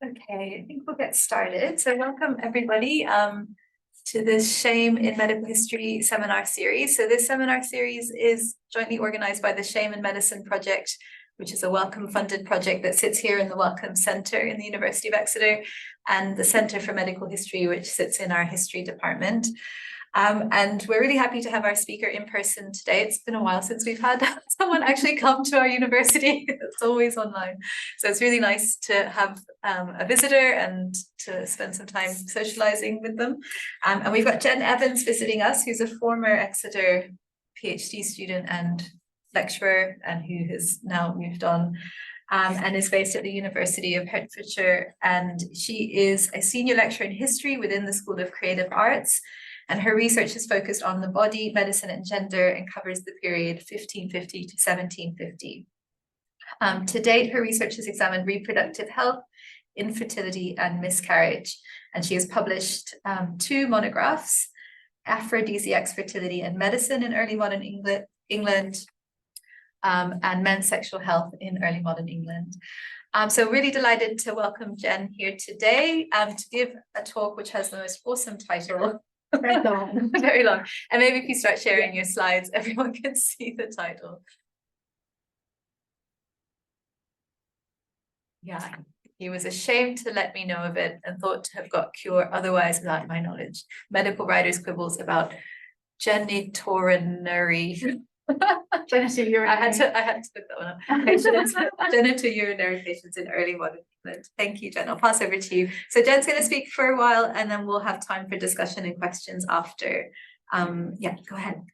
Okay, I think we'll get started. So welcome everybody to this Shame in Medical History seminar series. So this seminar series is jointly organized by the Shame in Medicine Project, which is a Wellcome funded project that sits here in the Wellcome Centre in the University of Exeter, and the Centre for Medical History, which sits in our history department. And we're really happy to have our speaker in person today. It's been a while since we've had someone actually come to our university. It's always online. So it's really nice to have a visitor and to spend some time socializing with them. And we've got Jen Evans visiting us, who's a former Exeter PhD student and lecturer, and who has now moved on and is based at the University of Hertfordshire. And she is a senior lecturer in history within the School of Creative Arts. And her research is focused on the body, medicine, and gender, and covers the period 1550 to 1750. To date, her research has examined reproductive health, infertility, and miscarriage. And she has published 2 monographs, Aphrodisiacs, Fertility, and Medicine in Early Modern England, and Men's Sexual Health in Early Modern England. So really delighted to welcome Jen here today to give a talk which has the most awesome title. Very long. Very long. And maybe if you start sharing your slides, everyone can see the title. Yeah, he was ashamed to let me know of it and thought to have got cure otherwise without my knowledge. Medical writers' quibbles about genitourinary. Genitourinary. I had to look that one up. Patients, genitourinary patients in early modern England. Thank you, Jen. I'll pass over to you. So Jen's going to speak for a while, and then we'll have time for discussion and questions after. Yeah, go ahead.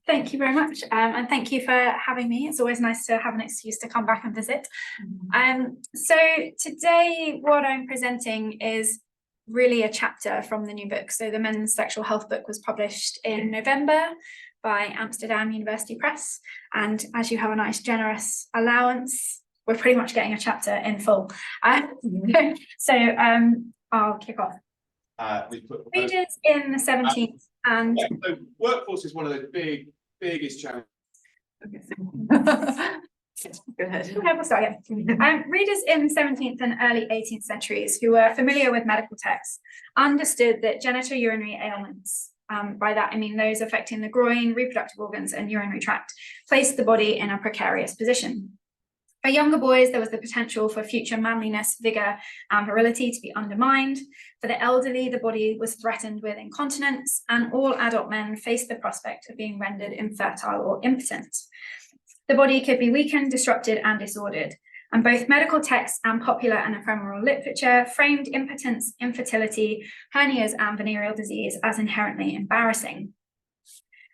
Thank you very much, and thank you for having me. It's always nice to have an excuse to come back and visit. So today, what I'm presenting is really a chapter from the new book. So the Men's Sexual Health book was published in November by Amsterdam University Press, and as you have a nice generous allowance, we're pretty much getting a chapter in full. So I'll kick off. Readers in the 17th and so workforce is one of the biggest challenges. Go ahead. Okay, we'll start again. Readers in the 17th and early 18th centuries who were familiar with medical texts understood that genitourinary ailments, by that I mean those affecting the groin, reproductive organs, and urinary tract, placed the body in a precarious position. For younger boys, there was the potential for future manliness, vigour, and virility to be undermined. For the elderly, the body was threatened with incontinence, and all adult men faced the prospect of being rendered infertile or impotent. The body could be weakened, disrupted, and disordered. And both medical texts and popular and ephemeral literature framed impotence, infertility, hernias, and venereal disease as inherently embarrassing.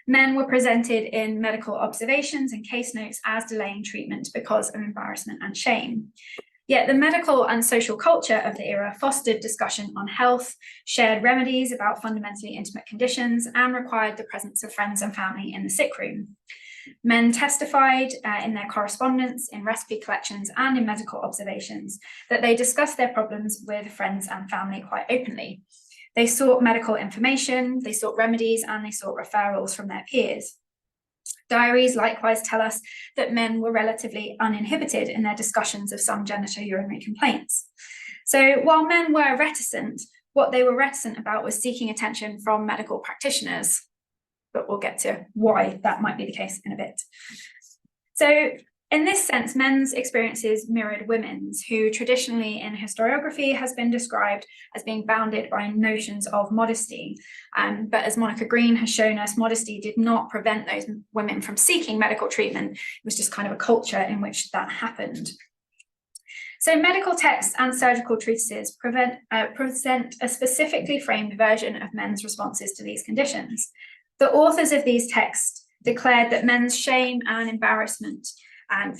Men were presented in medical observations and case notes as delaying treatment because of embarrassment and shame. Yet the medical and social culture of the era fostered discussion on health, shared remedies about fundamentally intimate conditions, and required the presence of friends and family in the sick room. Men testified in their correspondence, in recipe collections, and in medical observations that they discussed their problems with friends and family quite openly. They sought medical information, they sought remedies, and they sought referrals from their peers. Diaries likewise tell us that men were relatively uninhibited in their discussions of some genitourinary complaints. So while men were reticent, what they were reticent about was seeking attention from medical practitioners. But we'll get to why that might be the case in a bit. So in this sense, men's experiences mirrored women's, who traditionally in historiography has been described as being bounded by notions of modesty. But as Monica Green has shown us, modesty did not prevent those women from seeking medical treatment. It was just kind of a culture in which that happened. So medical texts and surgical treatises present a specifically framed version of men's responses to these conditions. The authors of these texts declared that men's shame and embarrassment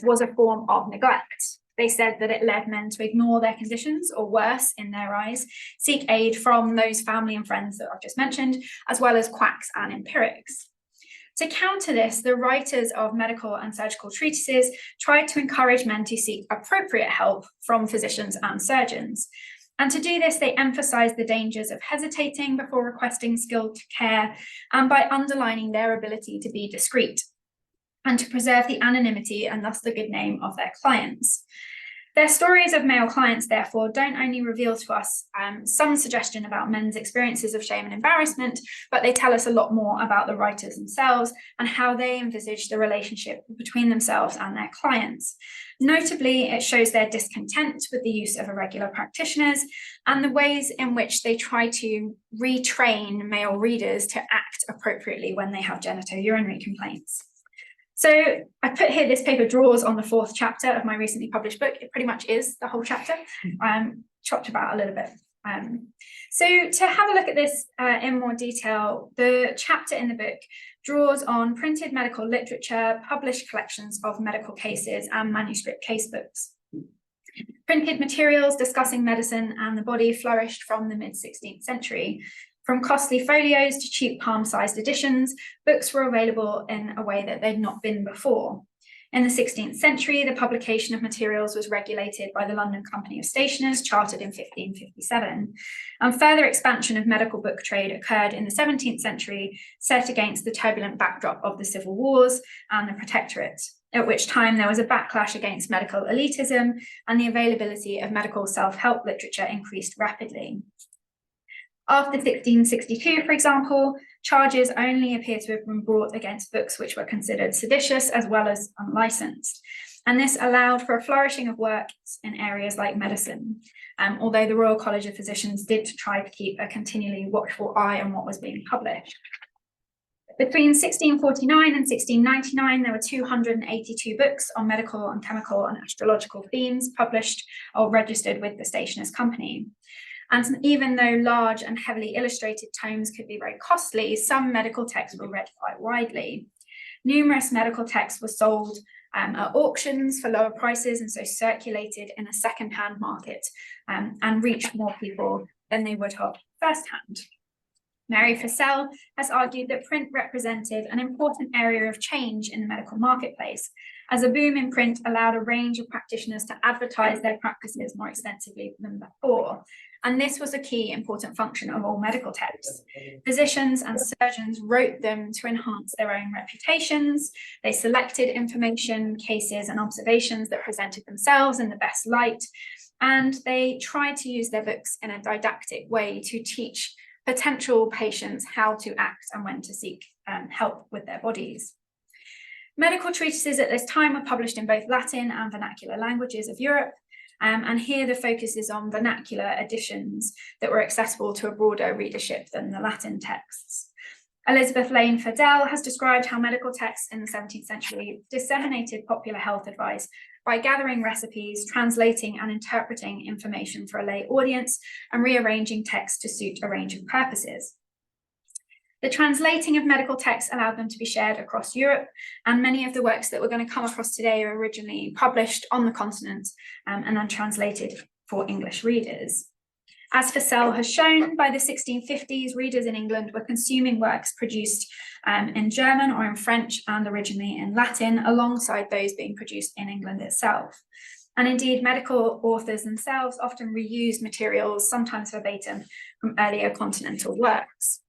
was a form of neglect. They said that it led men to ignore their conditions, or worse, in their eyes, seek aid from those family and friends that I've just mentioned, as well as quacks and empirics. To counter this, the writers of medical and surgical treatises tried to encourage men to seek appropriate help from physicians and surgeons. And to do this, they emphasized the dangers of hesitating before requesting skilled care, and by underlining their ability to be discreet and to preserve the anonymity and thus the good name of their clients. Their stories of male clients, therefore, don't only reveal to us some suggestion about men's experiences of shame and embarrassment, but they tell us a lot more about the writers themselves and how they envisage the relationship between themselves and their clients. Notably, it shows their discontent with the use of irregular practitioners and the ways in which they try to retrain male readers to act appropriately when they have genitourinary complaints. So I put here, this paper draws on the 4th chapter of my recently published book. It pretty much is the whole chapter, chopped about a little bit. So to have a look at this in more detail, the chapter in the book draws on printed medical literature, published collections of medical cases and manuscript casebooks. Printed materials discussing medicine and the body flourished from the mid-16th century. From costly folios to cheap palm-sized editions, books were available in a way that they'd not been before. In the 16th century, the publication of materials was regulated by the London Company of Stationers, chartered in 1557. And further expansion of medical book trade occurred in the 17th century, set against the turbulent backdrop of the Civil Wars and the Protectorate, at which time there was a backlash against medical elitism and the availability of medical self-help literature increased rapidly. After 1662, for example, charges only appear to have been brought against books which were considered seditious as well as unlicensed. And this allowed for a flourishing of works in areas like medicine, although the Royal College of Physicians did try to keep a continually watchful eye on what was being published. Between 1649 and 1699, there were 282 books on medical and chemical and astrological themes published or registered with the Stationers' Company. And even though large and heavily illustrated tomes could be very costly, some medical texts were read quite widely. Numerous medical texts were sold at auctions for lower prices and so circulated in a second-hand market and reached more people than they would have first-hand. Mary Fussell has argued that print represented an important area of change in the medical marketplace, as a boom in print allowed a range of practitioners to advertise their practices more extensively than before. And this was a key important function of all medical texts. Physicians and surgeons wrote them to enhance their own reputations. They selected information, cases, and observations that presented themselves in the best light. And they tried to use their books in a didactic way to teach potential patients how to act and when to seek help with their bodies. Medical treatises at this time were published in both Latin and vernacular languages of Europe, and here the focus is on vernacular editions that were accessible to a broader readership than the Latin texts. Elizabeth Lane Fadell has described how medical texts in the 17th century disseminated popular health advice by gathering recipes, translating and interpreting information for a lay audience, and rearranging text to suit a range of purposes. The translating of medical texts allowed them to be shared across Europe, and many of the works that we're going to come across today are originally published on the continent and then translated for English readers. As Fussell has shown, by the 1650s, readers in England were consuming works produced in German or in French and originally in Latin, alongside those being produced in England itself. And indeed, medical authors themselves often reused materials, sometimes verbatim, from earlier continental works.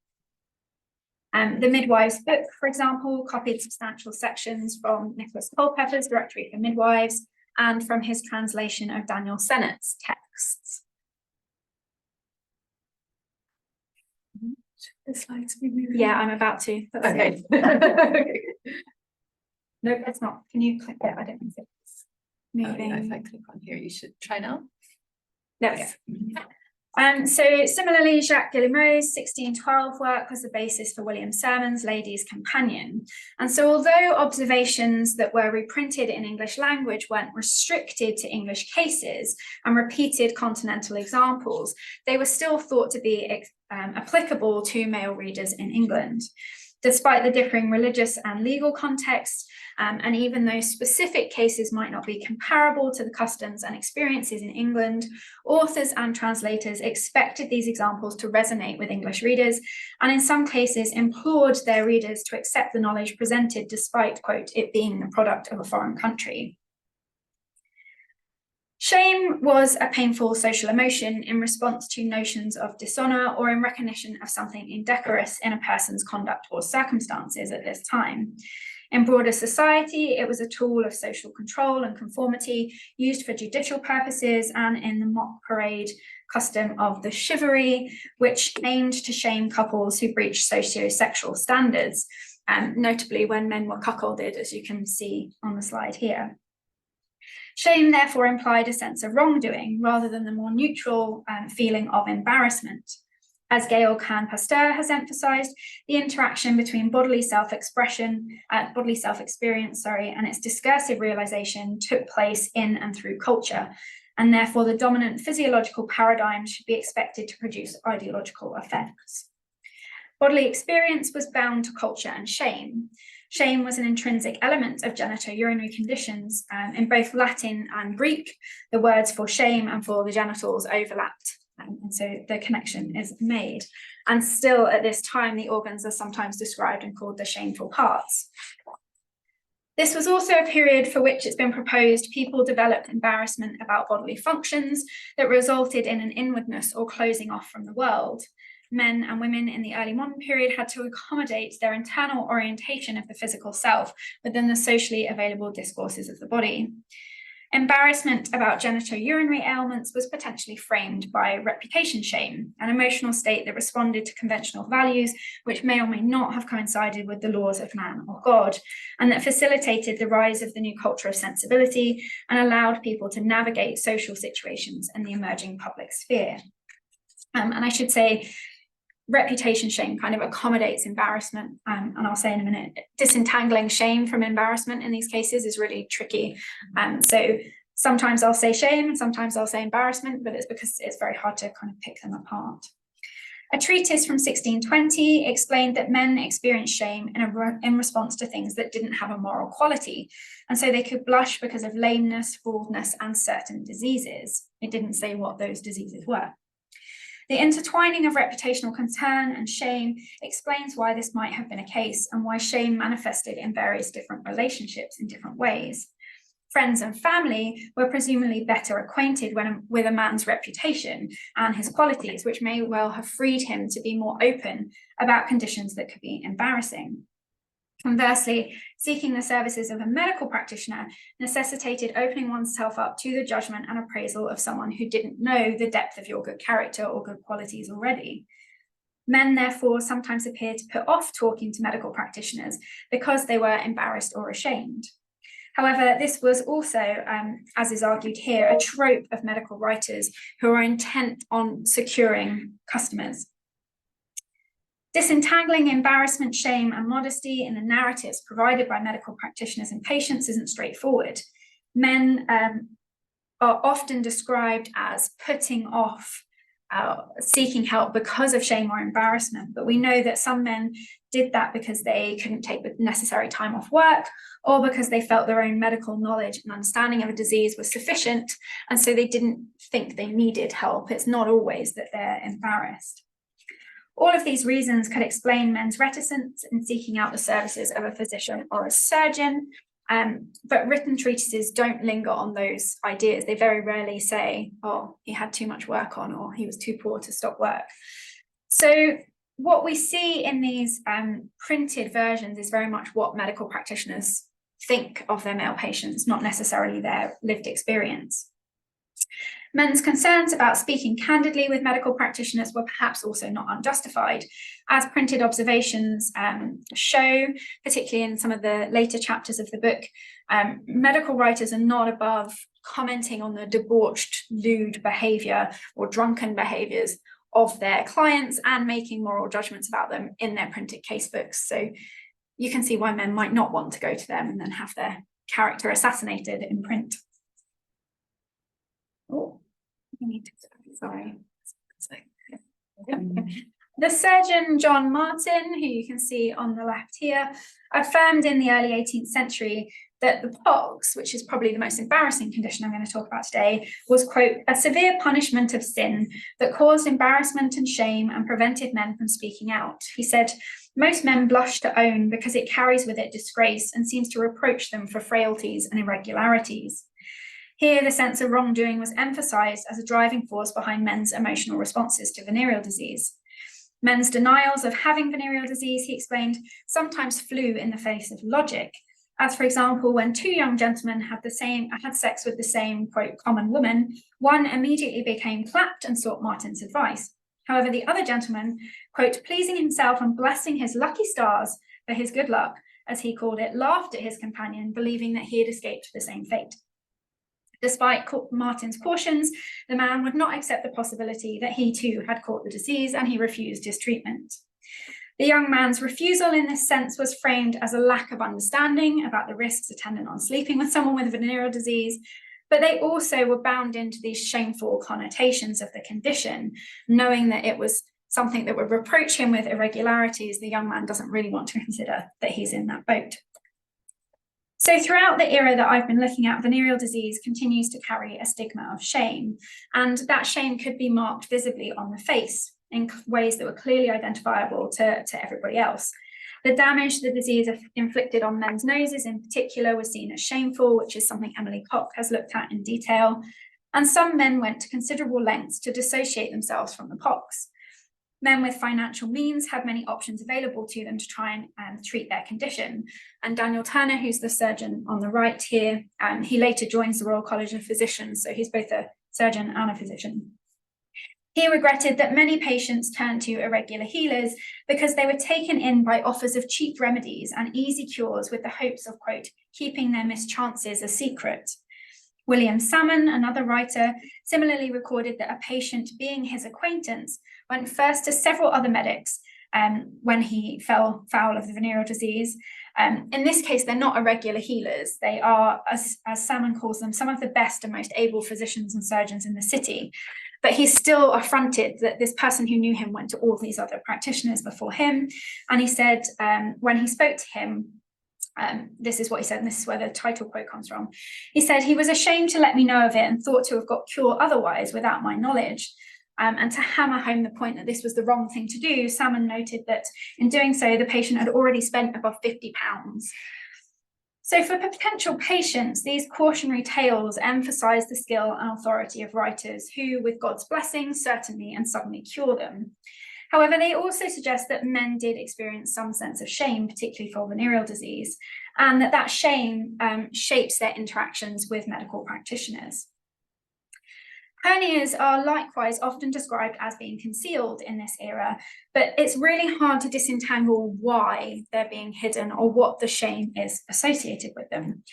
The Midwives' Book, for example, copied substantial sections from Nicholas Culpepper's Directory for Midwives and from his translation of Daniel Sennett's texts. The slides be moving. Yeah, I'm about to. Okay. No, it's not. Can you click that? I don't think it's moving. If I click on here, you should try now. There we go. So similarly, Jacques Guillemeau's 1612 work was the basis for William Sermon's Lady's Companion. And so although observations that were reprinted in English language weren't restricted to English cases and repeated continental examples, they were still thought to be applicable to male readers in England. Despite the differing religious and legal context, and even though specific cases might not be comparable to the customs and experiences in England, authors and translators expected these examples to resonate with English readers, and in some cases implored their readers to accept the knowledge presented despite, quote, it being the product of a foreign country. Shame was a painful social emotion in response to notions of dishonor or in recognition of something indecorous in a person's conduct or circumstances at this time. In broader society, it was a tool of social control and conformity used for judicial purposes and in the mock parade custom of the chivalry, which aimed to shame couples who breached socio-sexual standards, notably when men were cuckolded, as you can see on the slide here. Shame therefore implied a sense of wrongdoing rather than the more neutral feeling of embarrassment. As Gail Kahn-Pasteur has emphasised, the interaction between bodily self-experience, and its discursive realisation took place in and through culture, and therefore the dominant physiological paradigm should be expected to produce ideological effects. Bodily experience was bound to culture and shame. Shame was an intrinsic element of genitourinary conditions. In both Latin and Greek, the words for shame and for the genitals overlapped. And so the connection is made. And still at this time, the organs are sometimes described and called the shameful parts. This was also a period for which it's been proposed people developed embarrassment about bodily functions that resulted in an inwardness or closing off from the world. Men and women in the early modern period had to accommodate their internal orientation of the physical self within the socially available discourses of the body. Embarrassment about genitourinary ailments was potentially framed by reputation shame, an emotional state that responded to conventional values which may or may not have coincided with the laws of man or God, and that facilitated the rise of the new culture of sensibility and allowed people to navigate social situations in the emerging public sphere. And I should say, reputation shame kind of accommodates embarrassment, and I'll say in a minute, disentangling shame from embarrassment in these cases is really tricky. So sometimes I'll say shame and sometimes I'll say embarrassment, but it's because it's very hard to kind of pick them apart. A treatise from 1620 explained that men experienced shame in response to things that didn't have a moral quality, and so they could blush because of lameness, baldness, and certain diseases. It didn't say what those diseases were. The intertwining of reputational concern and shame explains why this might have been a case and why shame manifested in various different relationships in different ways. Friends and family were presumably better acquainted with a man's reputation and his qualities, which may well have freed him to be more open about conditions that could be embarrassing. Conversely, seeking the services of a medical practitioner necessitated opening oneself up to the judgment and appraisal of someone who didn't know the depth of your good character or good qualities already. Men, therefore, sometimes appeared to put off talking to medical practitioners because they were embarrassed or ashamed. However, this was also, as is argued here, a trope of medical writers who are intent on securing customers. Disentangling embarrassment, shame, and modesty in the narratives provided by medical practitioners and patients isn't straightforward. Men are often described as putting off seeking help because of shame or embarrassment, but we know that some men did that because they couldn't take the necessary time off work, or because they felt their own medical knowledge and understanding of a disease was sufficient, and so they didn't think they needed help. It's not always that they're embarrassed. All of these reasons could explain men's reticence in seeking out the services of a physician or a surgeon, but written treatises don't linger on those ideas. They very rarely say, oh, he had too much work on, or he was too poor to stop work. So what we see in these printed versions is very much what medical practitioners think of their male patients, not necessarily their lived experience. Men's concerns about speaking candidly with medical practitioners were perhaps also not unjustified, as printed observations show, particularly in some of the later chapters of the book. Medical writers are not above commenting on the debauched, lewd behaviour or drunken behaviours of their clients and making moral judgments about them in their printed casebooks. So you can see why men might not want to go to them and then have their character assassinated in print. Oh, I need to, sorry. The surgeon John Martin, who you can see on the left here, affirmed in the early 18th century that the pox, which is probably the most embarrassing condition I'm going to talk about today, was, quote, a severe punishment of sin that caused embarrassment and shame and prevented men from speaking out. He said, most men blush to own because it carries with it disgrace and seems to reproach them for frailties and irregularities. Here, the sense of wrongdoing was emphasized as a driving force behind men's emotional responses to venereal disease. Men's denials of having venereal disease, he explained, sometimes flew in the face of logic. As for example, when two young gentlemen had sex with the same, quote, common woman, one immediately became clapped and sought Martin's advice. However, the other gentleman, quote, pleasing himself and blessing his lucky stars for his good luck, as he called it, laughed at his companion, believing that he had escaped the same fate. Despite Martin's cautions, the man would not accept the possibility that he too had caught the disease, and he refused his treatment. The young man's refusal in this sense was framed as a lack of understanding about the risks attendant on sleeping with someone with venereal disease, but they also were bound into these shameful connotations of the condition, knowing that it was something that would reproach him with irregularities. The young man doesn't really want to consider that he's in that boat. So throughout the era that I've been looking at, venereal disease continues to carry a stigma of shame, and that shame could be marked visibly on the face in ways that were clearly identifiable to everybody else. The damage the disease inflicted on men's noses in particular was seen as shameful, which is something Emily Koch has looked at in detail, and some men went to considerable lengths to dissociate themselves from the pox. Men with financial means had many options available to them to try and treat their condition. And Daniel Turner, who's the surgeon on the right here, he later joins the Royal College of Physicians, so he's both a surgeon and a physician. He regretted that many patients turned to irregular healers because they were taken in by offers of cheap remedies and easy cures with the hopes of, quote, keeping their mischances a secret. William Salmon, another writer, similarly recorded that a patient, being his acquaintance, went first to several other medics when he fell foul of the venereal disease. In this case, they're not irregular healers. They are, as Salmon calls them, some of the best and most able physicians and surgeons in the city. But he's still affronted that this person who knew him went to all these other practitioners before him. And he said, when he spoke to him, this is what he said, and this is where the title quote comes from. He said, he was ashamed to let me know of it and thought to have got cure otherwise without my knowledge. And to hammer home the point that this was the wrong thing to do, Salmon noted that in doing so, the patient had already spent above £50. So for potential patients, these cautionary tales emphasize the skill and authority of writers who, with God's blessing, certainly and suddenly cure them. However, they also suggest that men did experience some sense of shame, particularly for venereal disease, and that shame shapes their interactions with medical practitioners. Hernias are likewise often described as being concealed in this era, but it's really hard to disentangle why they're being hidden or what the shame is associated with them.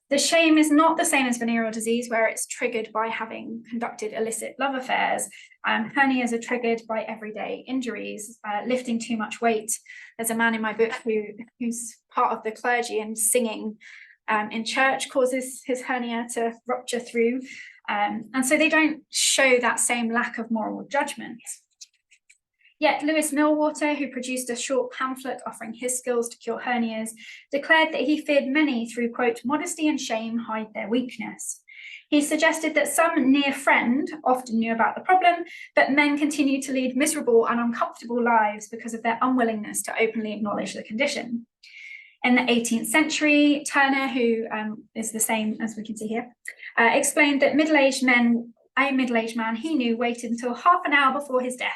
The shame is not the same as venereal disease, where it's triggered by having conducted illicit love affairs. Hernias are triggered by everyday injuries, lifting too much weight. There's a man in my book who's part of the clergy, and singing in church causes his hernia to rupture through. And so they don't show that same lack of moral judgment. Yet Lewis Millwater, who produced a short pamphlet offering his skills to cure hernias, declared that he feared many through, quote, modesty and shame hide their weakness. He suggested that some near friend often knew about the problem, but men continued to lead miserable and uncomfortable lives because of their unwillingness to openly acknowledge the condition. In the 18th century, Turner, who is the same as we can see here, explained that a middle-aged man he knew waited until half an hour before his death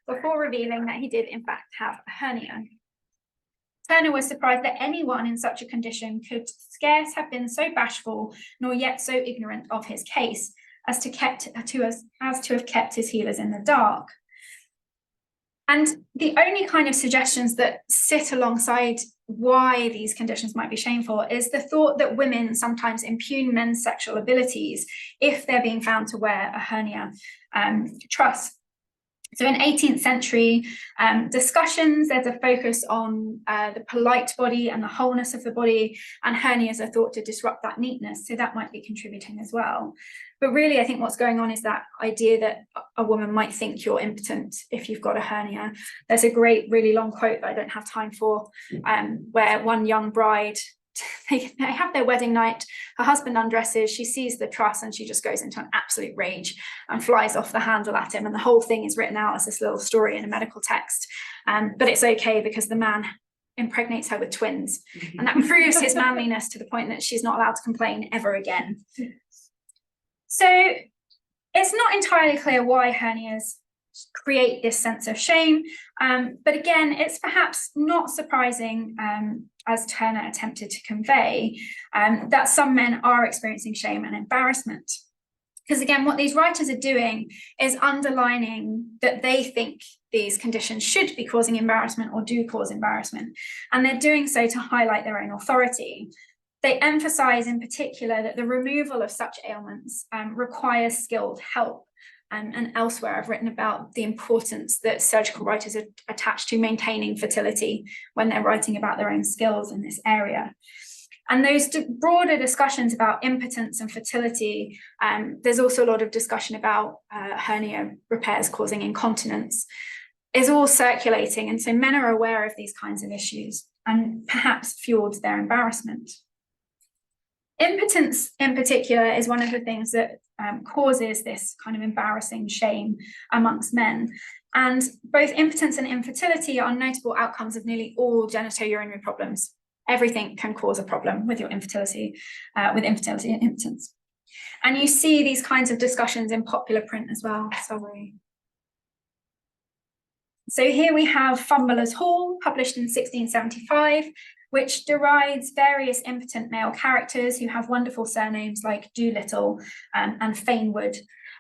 before revealing that he did in fact have a hernia. Turner was surprised that anyone in such a condition could scarce have been so bashful, nor yet so ignorant of his case, as to have kept his healers in the dark. And the only kind of suggestions that sit alongside why these conditions might be shameful is the thought that women sometimes impugn men's sexual abilities if they're being found to wear a hernia truss. So in 18th century discussions, there's a focus on the polite body and the wholeness of the body, and hernias are thought to disrupt that neatness, so that might be contributing as well. But really, I think what's going on is that idea that a woman might think you're impotent if you've got a hernia. There's a great, really long quote that I don't have time for, where one young bride, they have their wedding night, her husband undresses, she sees the truss and she just goes into an absolute rage and flies off the handle at him, and the whole thing is written out as this little story in a medical text, but it's okay because the man impregnates her with twins, and that proves his manliness to the point that she's not allowed to complain ever again. So it's not entirely clear why hernias create this sense of shame. But again, it's perhaps not surprising, as Turner attempted to convey, that some men are experiencing shame and embarrassment. Because again, what these writers are doing is underlining that they think these conditions should be causing embarrassment or do cause embarrassment. And they're doing so to highlight their own authority. They emphasize in particular that the removal of such ailments requires skilled help. And elsewhere, I've written about the importance that surgical writers attach to maintaining fertility when they're writing about their own skills in this area. And those broader discussions about impotence and fertility, there's also a lot of discussion about hernia repairs causing incontinence, is all circulating. And so men are aware of these kinds of issues and perhaps fueled their embarrassment. Impotence in particular is one of the things that causes this kind of embarrassing shame amongst men. And both impotence and infertility are notable outcomes of nearly all genitourinary problems. Everything can cause a problem with your infertility, with infertility and impotence. And you see these kinds of discussions in popular print as well. Sorry. So here we have Fumbler's Hall, published in 1675, which derides various impotent male characters who have wonderful surnames like Doolittle and Fainwood.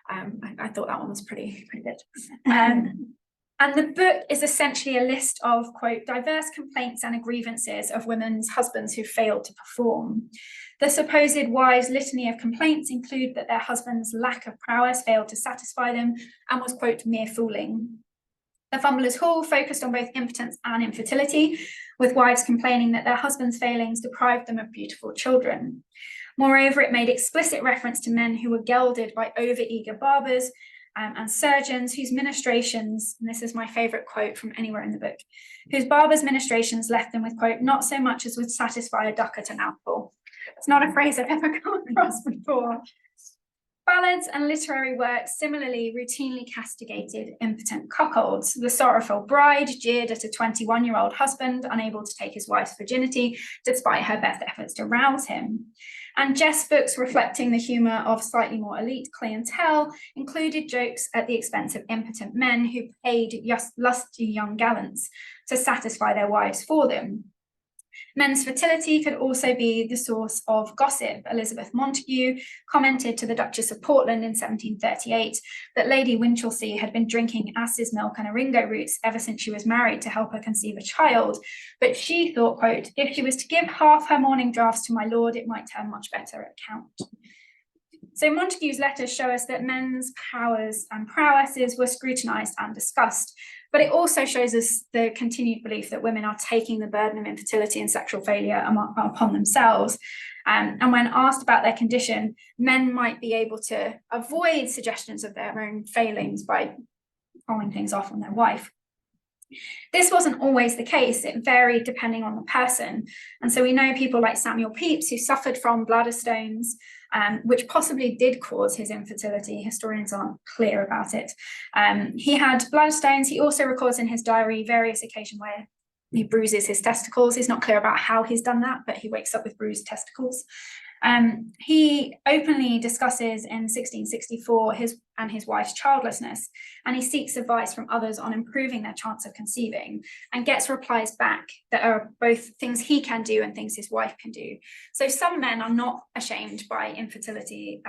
I thought that one was pretty good. And the book is essentially a list of, quote, diverse complaints and grievances of women's husbands who failed to perform. The supposed wives' litany of complaints include that their husband's lack of prowess failed to satisfy them and was, quote, mere fooling. The Fumbler's Hall focused on both impotence and infertility, with wives complaining that their husbands' failings deprived them of beautiful children. Moreover, it made explicit reference to men who were gelded by over-eager barbers and surgeons whose ministrations, and this is my favourite quote from anywhere in the book, whose barbers' ministrations left them with, quote, not so much as would satisfy a ducat an mouthful. It's not a phrase I've ever come across before. Ballads and literary works similarly routinely castigated impotent cuckolds. The Sorrowful Bride jeered at a 21-year-old husband unable to take his wife's virginity despite her best efforts to rouse him. And jest books reflecting the humour of slightly more elite clientele included jokes at the expense of impotent men who paid lusty young gallants to satisfy their wives for them. Men's fertility could also be the source of gossip. Elizabeth Montagu commented to the Duchess of Portland in 1738 that Lady Winchelsea had been drinking ass's milk and oringo roots ever since she was married to help her conceive a child. But she thought, quote, if she was to give half her morning draughts to my lord, it might turn much better account. So Montagu's letters show us that men's powers and prowesses were scrutinised and discussed, but it also shows us the continued belief that women are taking the burden of infertility and sexual failure upon themselves. And when asked about their condition, men might be able to avoid suggestions of their own failings by throwing things off on their wife. This wasn't always the case. It varied depending on the person. And so we know people like Samuel Pepys, who suffered from bladder stones, which possibly did cause his infertility. Historians aren't clear about it. He had bladder stones. He also records in his diary various occasions where he bruises his testicles. He's not clear about how he's done that, but he wakes up with bruised testicles. He openly discusses in 1664 his wife's childlessness, and he seeks advice from others on improving their chance of conceiving, and gets replies back that are both things he can do and things his wife can do. So some men are not ashamed by infertility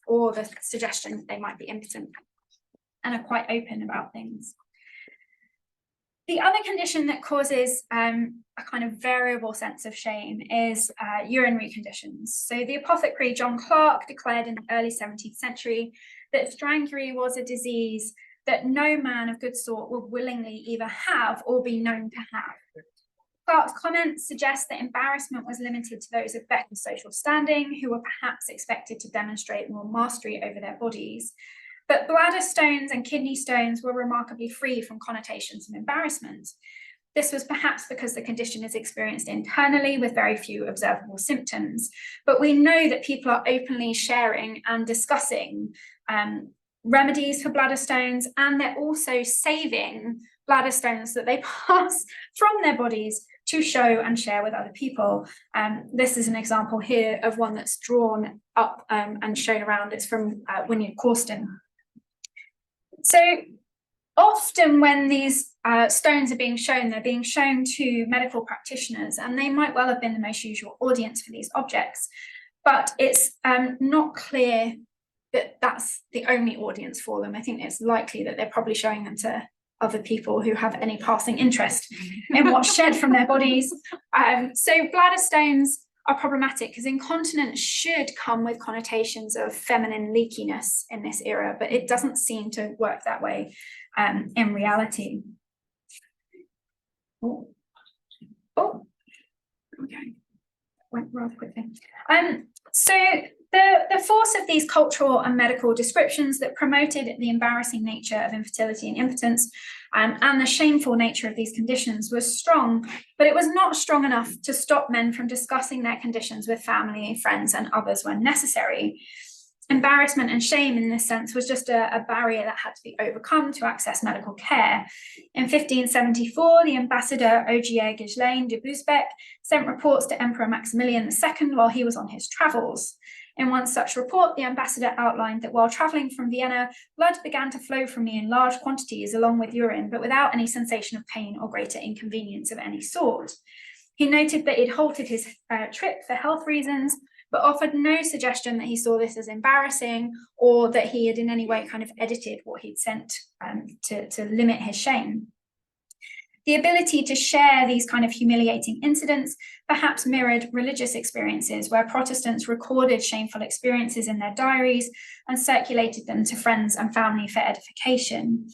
or the suggestion that they might be impotent, and are quite open about things. The other condition that causes a kind of variable sense of shame is urinary conditions. So the apothecary John Clarke declared in the early 17th century that strangury was a disease that no man of good sort would willingly either have or be known to have. Clarke's comments suggest that embarrassment was limited to those of better social standing who were perhaps expected to demonstrate more mastery over their bodies. But bladder stones and kidney stones were remarkably free from connotations of embarrassment. This was perhaps because the condition is experienced internally with very few observable symptoms. But we know that people are openly sharing and discussing remedies for bladder stones, and they're also saving bladder stones that they pass from their bodies to show and share with other people. This is an example here of one that's drawn up and shown around. It's from Wynyard Causton. So Often when these stones are being shown, they're being shown to medical practitioners, and they might well have been the most usual audience for these objects, but it's not clear that that's the only audience for them. I think it's likely that they're probably showing them to other people who have any passing interest in what's shed from their bodies. So bladder stones are problematic because incontinence should come with connotations of feminine leakiness in this era, but it doesn't seem to work that way in reality. Okay, went rather quickly. So the force of these cultural and medical descriptions that promoted the embarrassing nature of infertility and impotence and the shameful nature of these conditions was strong, but it was not strong enough to stop men from discussing their conditions with family, friends, and others when necessary. Embarrassment and shame in this sense was just a barrier that had to be overcome to access medical care. In 1574, the ambassador Ogier Ghislain de Busbecq sent reports to Emperor Maximilian II while he was on his travels. In one such report, the ambassador outlined that while traveling from Vienna, blood began to flow from me in large quantities along with urine, but without any sensation of pain or greater inconvenience of any sort. He noted that he'd halted his trip for health reasons, but offered no suggestion that he saw this as embarrassing or that he had in any way kind of edited what he'd sent to limit his shame. The ability to share these kind of humiliating incidents perhaps mirrored religious experiences where Protestants recorded shameful experiences in their diaries and circulated them to friends and family for edification.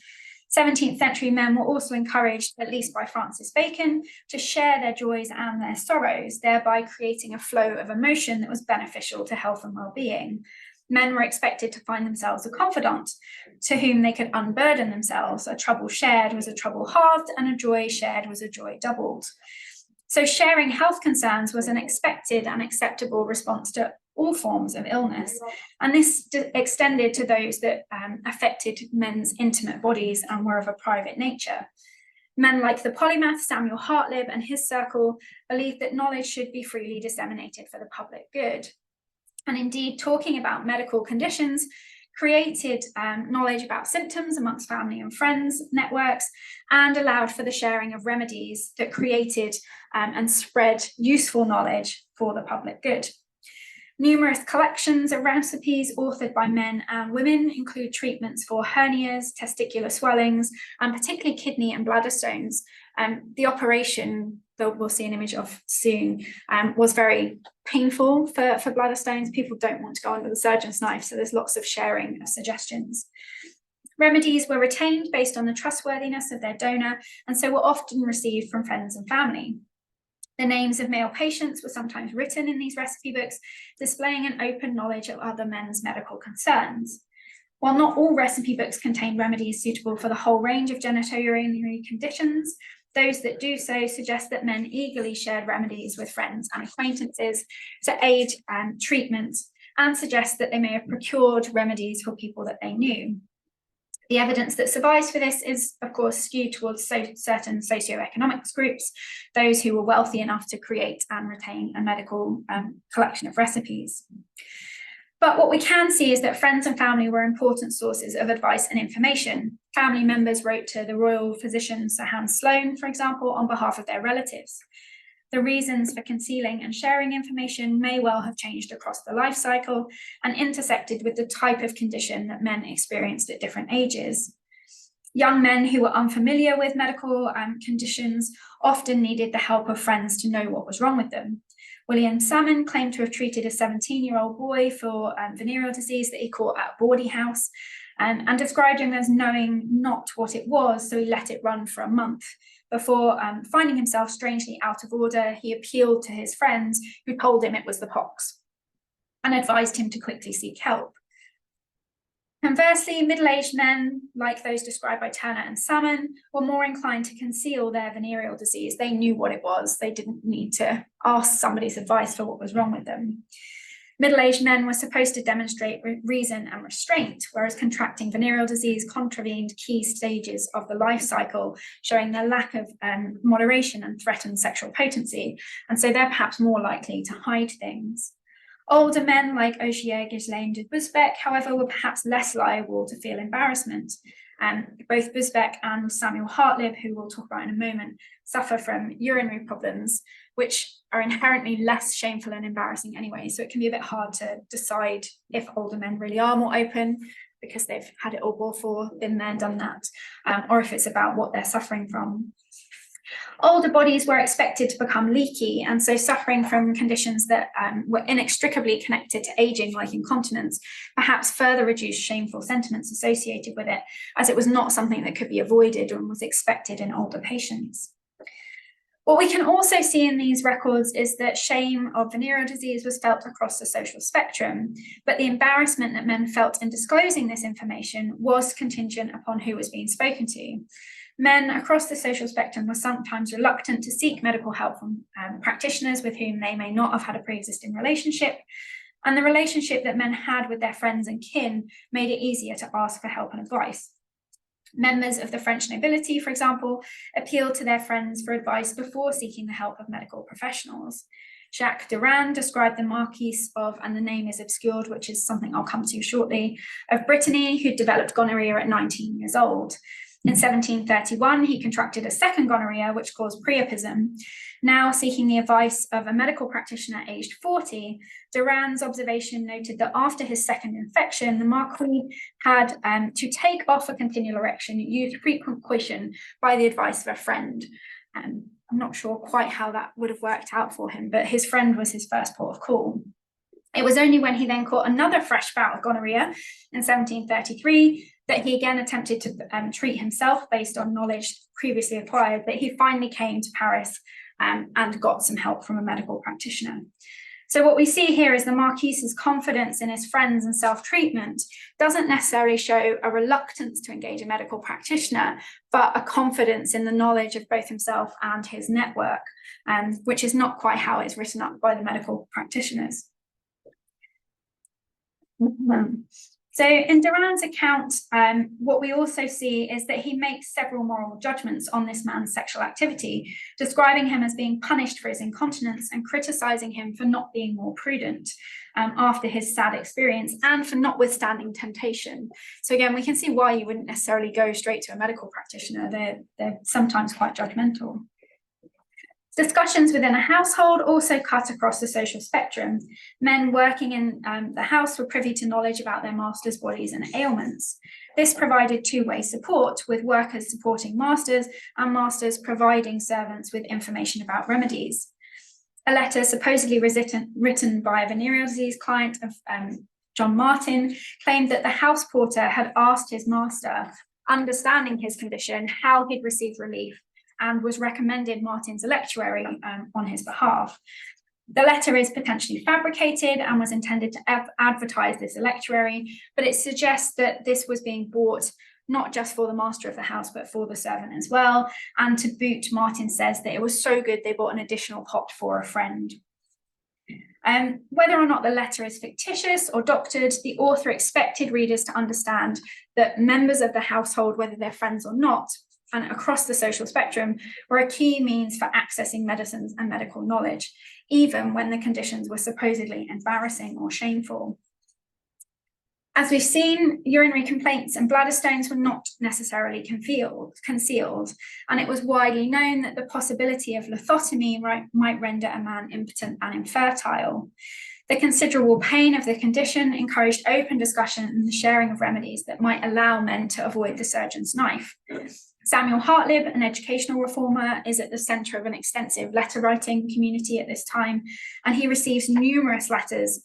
17th century men were also encouraged, at least by Francis Bacon, to share their joys and their sorrows, thereby creating a flow of emotion that was beneficial to health and well-being. Men were expected to find themselves a confidant to whom they could unburden themselves. A trouble shared was a trouble halved, and a joy shared was a joy doubled. So sharing health concerns was an expected and acceptable response to all forms of illness. And this extended to those that affected men's intimate bodies and were of a private nature. Men like the polymath Samuel Hartlib and his circle believed that knowledge should be freely disseminated for the public good. And indeed, talking about medical conditions created knowledge about symptoms amongst family and friends networks and allowed for the sharing of remedies that created and spread useful knowledge for the public good. Numerous collections of recipes authored by men and women include treatments for hernias, testicular swellings, and particularly kidney and bladder stones. The operation, that we'll see an image of soon, was very painful for bladder stones. People don't want to go under the surgeon's knife, so there's lots of sharing of suggestions. Remedies were retained based on the trustworthiness of their donor, and so were often received from friends and family. The names of male patients were sometimes written in these recipe books, displaying an open knowledge of other men's medical concerns. While not all recipe books contain remedies suitable for the whole range of genitourinary conditions, those that do so suggest that men eagerly shared remedies with friends and acquaintances to aid treatment, and suggest that they may have procured remedies for people that they knew. The evidence that survives for this is, of course, skewed towards certain socioeconomic groups, those who were wealthy enough to create and retain a medical collection of recipes. But what we can see is that friends and family were important sources of advice and information. Family members wrote to the royal physician Sir Hans Sloane, for example, on behalf of their relatives. The reasons for concealing and sharing information may well have changed across the life cycle and intersected with the type of condition that men experienced at different ages. Young men who were unfamiliar with medical conditions often needed the help of friends to know what was wrong with them. William Salmon claimed to have treated a 17-year-old boy for venereal disease that he caught at a bawdy house and described him as knowing not what it was, so he let it run for a month. Before finding himself strangely out of order, he appealed to his friends who told him it was the pox and advised him to quickly seek help. Conversely, middle-aged men, like those described by Turner and Salmon, were more inclined to conceal their venereal disease. They knew what it was. They didn't need to ask somebody's advice for what was wrong with them. Middle-aged men were supposed to demonstrate reason and restraint, whereas contracting venereal disease contravened key stages of the life cycle, showing their lack of moderation and threatened sexual potency, and so they're perhaps more likely to hide things. Older men like Ogier Ghislain de Busbecq, however, were perhaps less liable to feel embarrassment. Both Busbeck and Samuel Hartlib, who we'll talk about in a moment, suffer from urinary problems, which are inherently less shameful and embarrassing anyway. So it can be a bit hard to decide if older men really are more open because they've had it all before, been there, done that, or if it's about what they're suffering from. Older bodies were expected to become leaky, and so suffering from conditions that were inextricably connected to aging, like incontinence, perhaps further reduced shameful sentiments associated with it, as it was not something that could be avoided and was expected in older patients. What we can also see in these records is that shame of venereal disease was felt across the social spectrum, but the embarrassment that men felt in disclosing this information was contingent upon who was being spoken to. Men across the social spectrum were sometimes reluctant to seek medical help from practitioners with whom they may not have had a pre-existing relationship, and the relationship that men had with their friends and kin made it easier to ask for help and advice. Members of the French nobility, for example, appealed to their friends for advice before seeking the help of medical professionals. Jacques Durand described the Marquis of, and the name is obscured, which is something I'll come to shortly, of Brittany, who developed gonorrhea at 19 years old. In 1731, he contracted a second gonorrhea, which caused priapism. Now seeking the advice of a medical practitioner aged 40, Durand's observation noted that after his second infection, the Marquis had to take off a continual erection, used frequent coition by the advice of a friend. I'm not sure quite how that would have worked out for him, but his friend was his first port of call. It was only when he then caught another fresh bout of gonorrhea in 1733 that he again attempted to treat himself based on knowledge previously acquired, that he finally came to Paris and got some help from a medical practitioner. So what we see here is the Marquis's confidence in his friends and self-treatment doesn't necessarily show a reluctance to engage a medical practitioner, but a confidence in the knowledge of both himself and his network, which is not quite how it's written up by the medical practitioners. So in Durand's account, what we also see is that he makes several moral judgments on this man's sexual activity, describing him as being punished for his incontinence and criticizing him for not being more prudent after his sad experience and for not withstanding temptation. So again, we can see why you wouldn't necessarily go straight to a medical practitioner. They're sometimes quite judgmental. Discussions within a household also cut across the social spectrum. Men working in the house were privy to knowledge about their masters' bodies and ailments. This provided two-way support, with workers supporting masters and masters providing servants with information about remedies. A letter supposedly written by a venereal disease client of John Martin claimed that the house porter had asked his master, understanding his condition, how he'd received relief, and was recommended Martin's electuary on his behalf. The letter is potentially fabricated and was intended to advertise this electuary, but it suggests that this was being bought not just for the master of the house, but for the servant as well. And to boot, Martin says that it was so good they bought an additional pot for a friend. Whether or not the letter is fictitious or doctored, the author expected readers to understand that members of the household, whether they're friends or not, and across the social spectrum, were a key means for accessing medicines and medical knowledge, even when the conditions were supposedly embarrassing or shameful. As we've seen, urinary complaints and bladder stones were not necessarily concealed, and it was widely known that the possibility of lithotomy might render a man impotent and infertile. The considerable pain of the condition encouraged open discussion and the sharing of remedies that might allow men to avoid the surgeon's knife. Samuel Hartlib, an educational reformer, is at the centre of an extensive letter-writing community at this time, and he receives numerous letters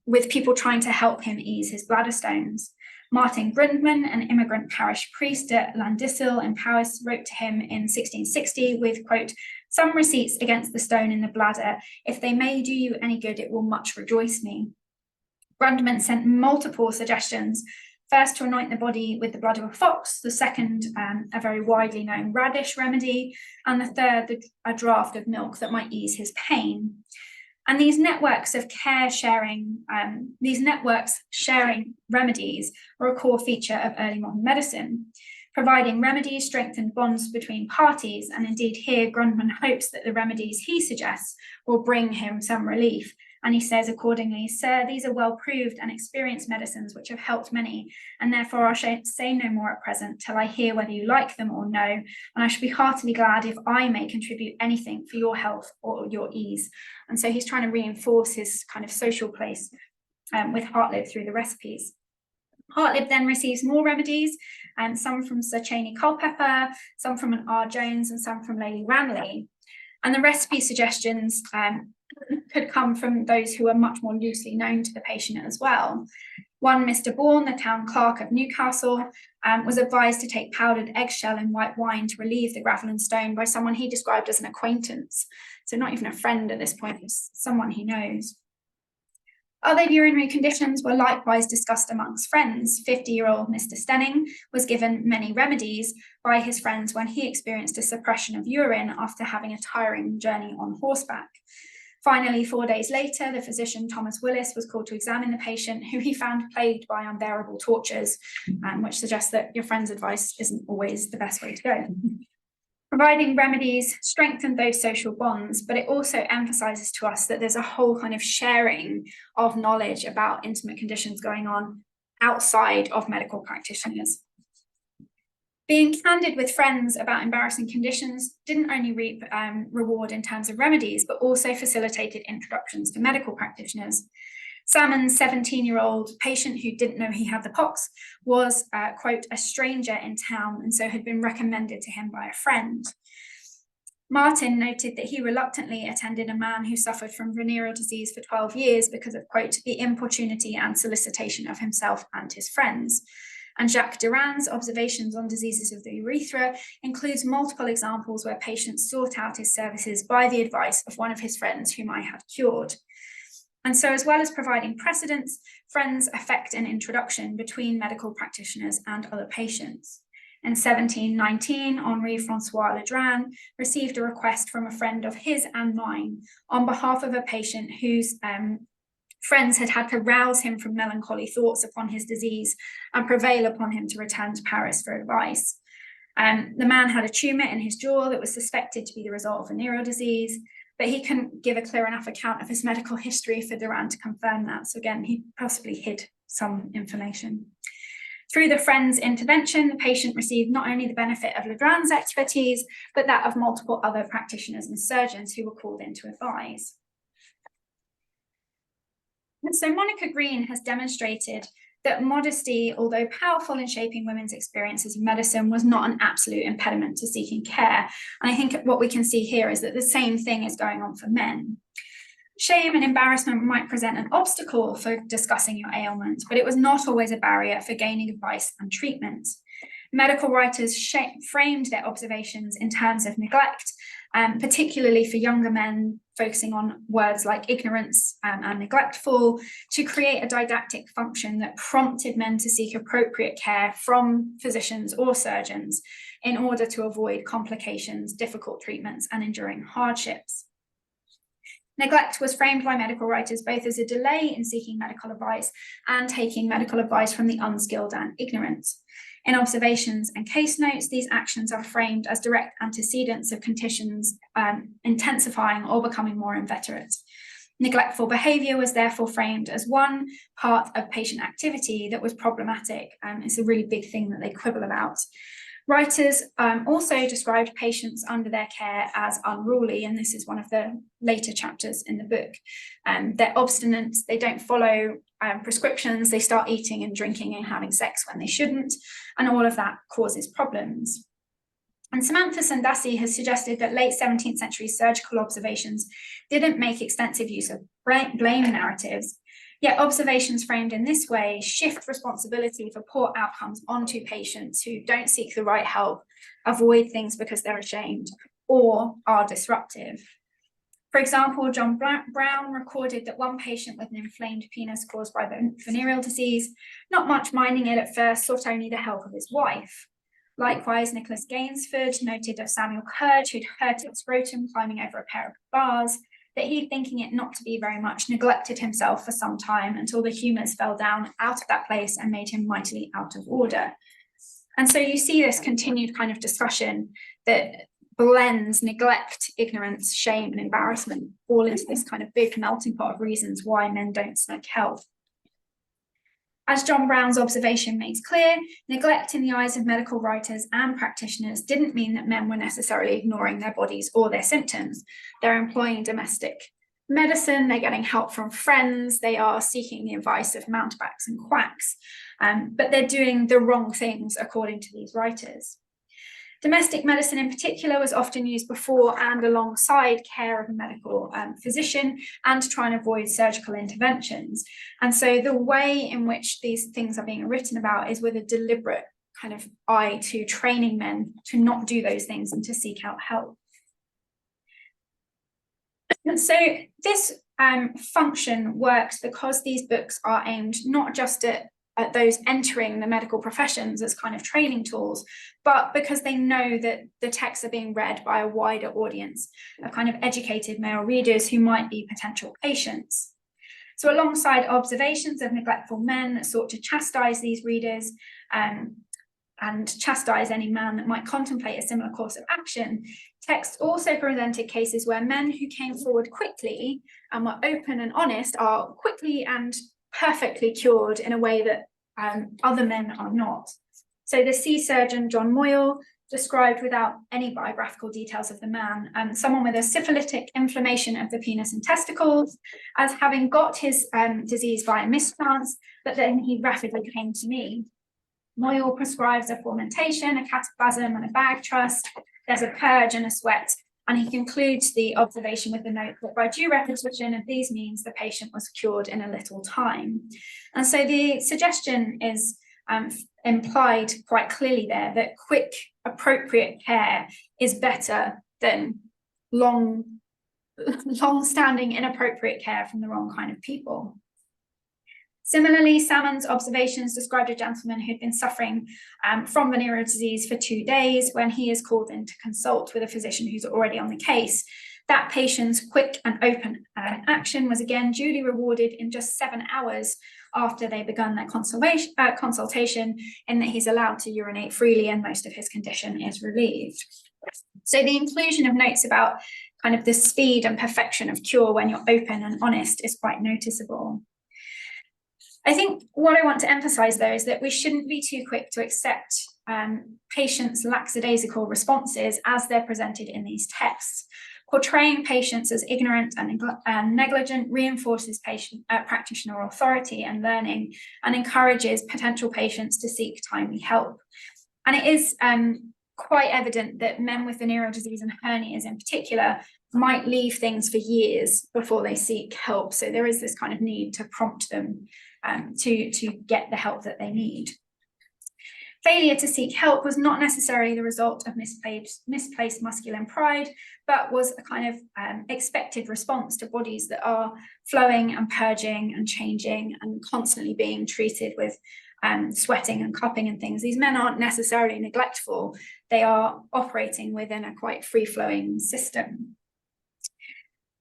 with people trying to help him ease his bladder stones. Martin Grundmann, an immigrant parish priest at Landissil in Paris, wrote to him in 1660 with, quote, "Some receipts against the stone in the bladder. If they may do you any good, it will much rejoice me." Grundmann sent multiple suggestions. First, to anoint the body with the blood of a fox, the second, a very widely known radish remedy, and the third, a draught of milk that might ease his pain. And these networks of care sharing, sharing remedies were a core feature of early modern medicine. Providing remedies strengthened bonds between parties, and indeed here Grundmann hopes that the remedies he suggests will bring him some relief, And he says accordingly, "Sir, these are well proved and experienced medicines which have helped many, and therefore I shall say no more at present till I hear whether you like them or no, and I shall be heartily glad if I may contribute anything for your health or your ease." And so he's trying to reinforce his kind of social place with Hartlib through the recipes. Hartlib then receives more remedies, some from Sir Cheney Culpeper, some from an R. Jones, and some from Lady Ranelagh. And the recipe suggestions could come from those who are much more loosely known to the patient as well. One, Mr. Bourne, the town clerk of Newcastle, was advised to take powdered eggshell in white wine to relieve the gravel and stone by someone he described as an acquaintance. So not even a friend at this point, it's someone he knows. Other urinary conditions were likewise discussed amongst friends. 50-year-old Mr. Stenning was given many remedies by his friends when he experienced a suppression of urine after having a tiring journey on horseback. Finally, 4 days later, the physician Thomas Willis was called to examine the patient, who he found plagued by unbearable tortures, which suggests that your friend's advice isn't always the best way to go. Providing remedies strengthened those social bonds, but it also emphasizes to us that there's a whole kind of sharing of knowledge about intimate conditions going on outside of medical practitioners. Being candid with friends about embarrassing conditions didn't only reap reward in terms of remedies, but also facilitated introductions to medical practitioners. Salmon's 17-year-old patient who didn't know he had the pox was, quote, a stranger in town, and so had been recommended to him by a friend. Martin noted that he reluctantly attended a man who suffered from venereal disease for 12 years because of, quote, the importunity and solicitation of himself and his friends. And Jacques Durand's observations on diseases of the urethra includes multiple examples where patients sought out his services by the advice of one of his friends whom I had cured. And so, as well as providing precedents, friends effect an introduction between medical practitioners and other patients. In 1719, Henri Francois Ledran received a request from a friend of his and mine on behalf of a patient whose friends had had to rouse him from melancholy thoughts upon his disease and prevail upon him to return to Paris for advice. The man had a tumour in his jaw that was suspected to be the result of venereal disease, but he couldn't give a clear enough account of his medical history for Durand to confirm that. So again, he possibly hid some information. Through the friend's intervention, the patient received not only the benefit of Ledran's expertise, but that of multiple other practitioners and surgeons who were called in to advise. And so Monica Green has demonstrated that modesty, although powerful in shaping women's experiences of medicine, was not an absolute impediment to seeking care. And I think what we can see here is that the same thing is going on for men. Shame and embarrassment might present an obstacle for discussing your ailment, but it was not always a barrier for gaining advice and treatment. Medical writers framed their observations in terms of neglect, particularly for younger men, focusing on words like ignorance and neglectful, to create a didactic function that prompted men to seek appropriate care from physicians or surgeons in order to avoid complications, difficult treatments, and enduring hardships. Neglect was framed by medical writers both as a delay in seeking medical advice and taking medical advice from the unskilled and ignorant. In observations and case notes, these actions are framed as direct antecedents of conditions intensifying or becoming more inveterate. Neglectful behaviour was therefore framed as one part of patient activity that was problematic. It's a really big thing that they quibble about. Writers also described patients under their care as unruly, and this is one of the later chapters in the book. They're obstinate, they don't follow prescriptions, they start eating and drinking and having sex when they shouldn't, and all of that causes problems. And Samantha Sandasi has suggested that late 17th century surgical observations didn't make extensive use of blame narratives, yet observations framed in this way shift responsibility for poor outcomes onto patients who don't seek the right help, avoid things because they're ashamed, or are disruptive. For example, John Brown recorded that one patient with an inflamed penis caused by venereal disease, not much minding it at first, sought only the help of his wife. Likewise, Nicholas Gainsford noted of Samuel Curd, who'd hurt his scrotum climbing over a pair of bars, that he, thinking it not to be very much, neglected himself for some time until the humours fell down out of that place and made him mightily out of order. And so you see this continued kind of discussion that blends neglect, ignorance, shame, and embarrassment all into this kind of big melting pot of reasons why men don't seek help. As John Brown's observation makes clear, neglect in the eyes of medical writers and practitioners didn't mean that men were necessarily ignoring their bodies or their symptoms. They're employing domestic medicine, they're getting help from friends, they are seeking the advice of mountebanks and quacks, but they're doing the wrong things according to these writers. Domestic medicine in particular was often used before and alongside care of a medical physician and to try and avoid surgical interventions. And so the way in which these things are being written about is with a deliberate kind of eye to training men to not do those things and to seek out help. And so this function works because these books are aimed not just at those entering the medical professions as kind of training tools, but because they know that the texts are being read by a wider audience of kind of educated male readers who might be potential patients. So alongside observations of neglectful men that sought to chastise these readers and chastise any man that might contemplate a similar course of action, texts also presented cases where men who came forward quickly and were open and honest are quickly and perfectly cured in a way that other men are not. So the sea surgeon John Moyle described, without any biographical details of the man, someone with a syphilitic inflammation of the penis and testicles as having got his disease via mischance, but then he rapidly came to me. Moyle prescribes a fomentation, a cataplasm, and a bag trust. There's a purge and a sweat. And he concludes the observation with the note that by due repetition of these means, the patient was cured in a little time. And so the suggestion is implied quite clearly there that quick, appropriate care is better than long-standing inappropriate care from the wrong kind of people. Similarly, Salmon's observations described a gentleman who'd been suffering from venereal disease for 2 days when he is called in to consult with a physician who's already on the case. That patient's quick and open action was again duly rewarded in just 7 hours after they begun their consultation, in that he's allowed to urinate freely and most of his condition is relieved. So the inclusion of notes about kind of the speed and perfection of cure when you're open and honest is quite noticeable. I think what I want to emphasize, though, is that we shouldn't be too quick to accept patients' lackadaisical responses as they're presented in these texts. Portraying patients as ignorant and negligent reinforces practitioner authority and learning and encourages potential patients to seek timely help. And it is quite evident that men with venereal disease and hernias in particular might leave things for years before they seek help. So there is this kind of need to prompt them to get the help that they need. Failure to seek help was not necessarily the result of misplaced masculine pride, but was a kind of expected response to bodies that are flowing and purging and changing and constantly being treated with sweating and cupping and things. These men aren't necessarily neglectful, they are operating within a quite free-flowing system.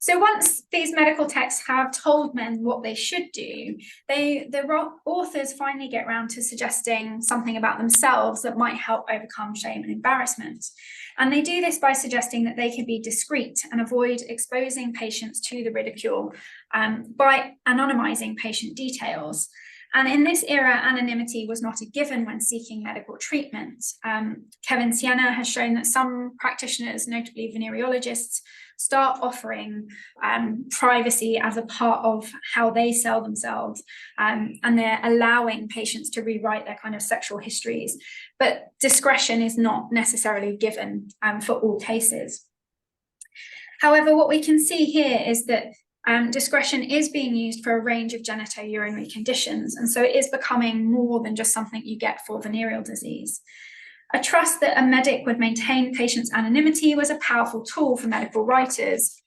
So once these medical texts have told men what they should do, the authors finally get around to suggesting something about themselves that might help overcome shame and embarrassment. And they do this by suggesting that they can be discreet and avoid exposing patients to the ridicule by anonymizing patient details. And in this era, anonymity was not a given when seeking medical treatment. Kevin Sienna has shown that some practitioners, notably venereologists, start offering privacy as a part of how they sell themselves, and they're allowing patients to rewrite their kind of sexual histories. But discretion is not necessarily given for all cases. However, what we can see here is that discretion is being used for a range of genitourinary conditions, and so it is becoming more than just something you get for venereal disease. A trust that a medic would maintain patients' anonymity was a powerful tool for medical writers,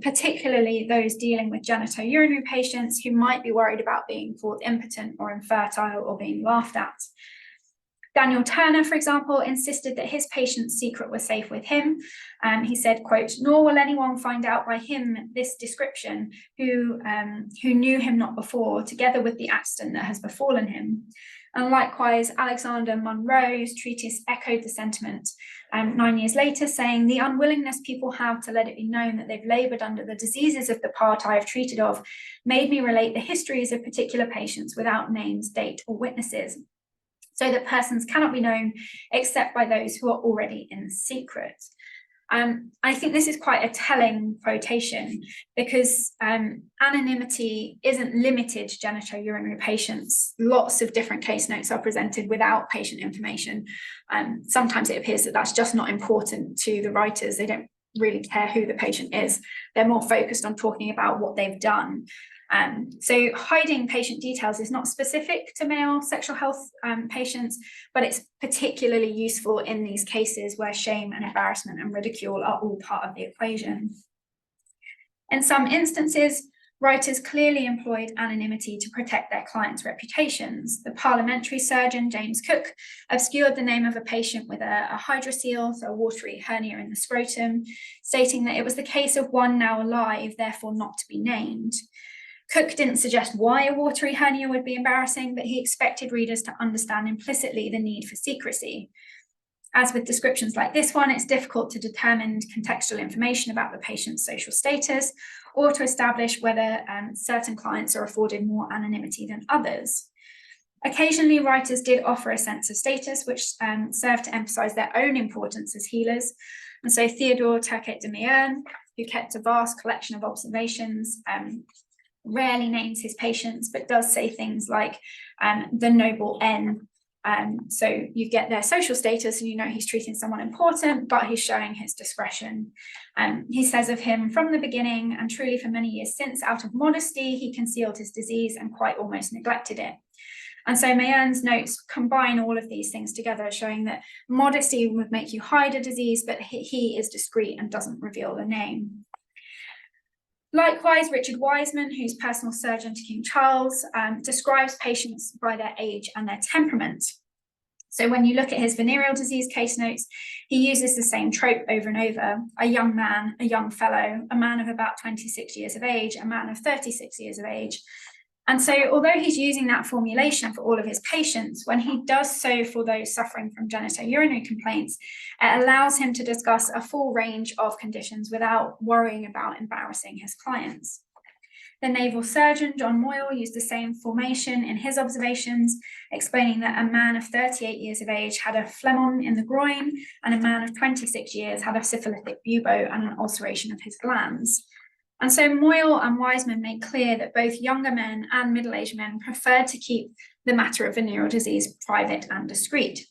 particularly those dealing with genitourinary patients who might be worried about being called impotent or infertile or being laughed at. Daniel Turner, for example, insisted that his patient's secret was safe with him. He said, quote, "Nor will anyone find out by him this description who knew him not before, together with the accident that has befallen him. And likewise, Alexander Munro's treatise echoed the sentiment 9 years later, saying the unwillingness people have to let it be known that they've laboured under the diseases of the part I have treated of made me relate the histories of particular patients without names, date, or witnesses, so that persons cannot be known except by those who are already in the secret. I think this is quite a telling quotation because anonymity isn't limited to genitourinary patients. Lots of different case notes are presented without patient information. Sometimes it appears that that's just not important to the writers. They don't really care who the patient is. They're more focused on talking about what they've done. So hiding patient details is not specific to male sexual health patients, but it's particularly useful in these cases where shame and embarrassment and ridicule are all part of the equation. In some instances, writers clearly employed anonymity to protect their clients' reputations. The parliamentary surgeon, James Cook, obscured the name of a patient with a hydrocele, so a watery hernia in the scrotum, stating that it was the case of one now alive, therefore not to be named. Cook didn't suggest why a watery hernia would be embarrassing, but he expected readers to understand implicitly the need for secrecy. As with descriptions like this one, it's difficult to determine contextual information about the patient's social status or to establish whether certain clients are afforded more anonymity than others. Occasionally, writers did offer a sense of status, which served to emphasize their own importance as healers. And so Theodore Turcotte de Mayerne, who kept a vast collection of observations, rarely names his patients, but does say things like the noble N. So you get their social status and you know he's treating someone important, but he's showing his discretion. He says of him, from the beginning and truly for many years since, out of modesty, he concealed his disease and quite almost neglected it. And so Mayenne's notes combine all of these things together, showing that modesty would make you hide a disease, but he is discreet and doesn't reveal the name. Likewise, Richard Wiseman, who's personal surgeon to King Charles, describes patients by their age and their temperament. So when you look at his venereal disease case notes, he uses the same trope over and over: a young man, a young fellow, a man of about 26 years of age, a man of 36 years of age. And so although he's using that formulation for all of his patients, when he does so for those suffering from genitourinary complaints, it allows him to discuss a full range of conditions without worrying about embarrassing his clients. The naval surgeon, John Moyle, used the same formation in his observations, explaining that a man of 38 years of age had a phlegmon in the groin, and a man of 26 years had a syphilitic bubo and an ulceration of his glands. And so Moyle and Wiseman made clear that both younger men and middle-aged men preferred to keep the matter of venereal disease private and discreet.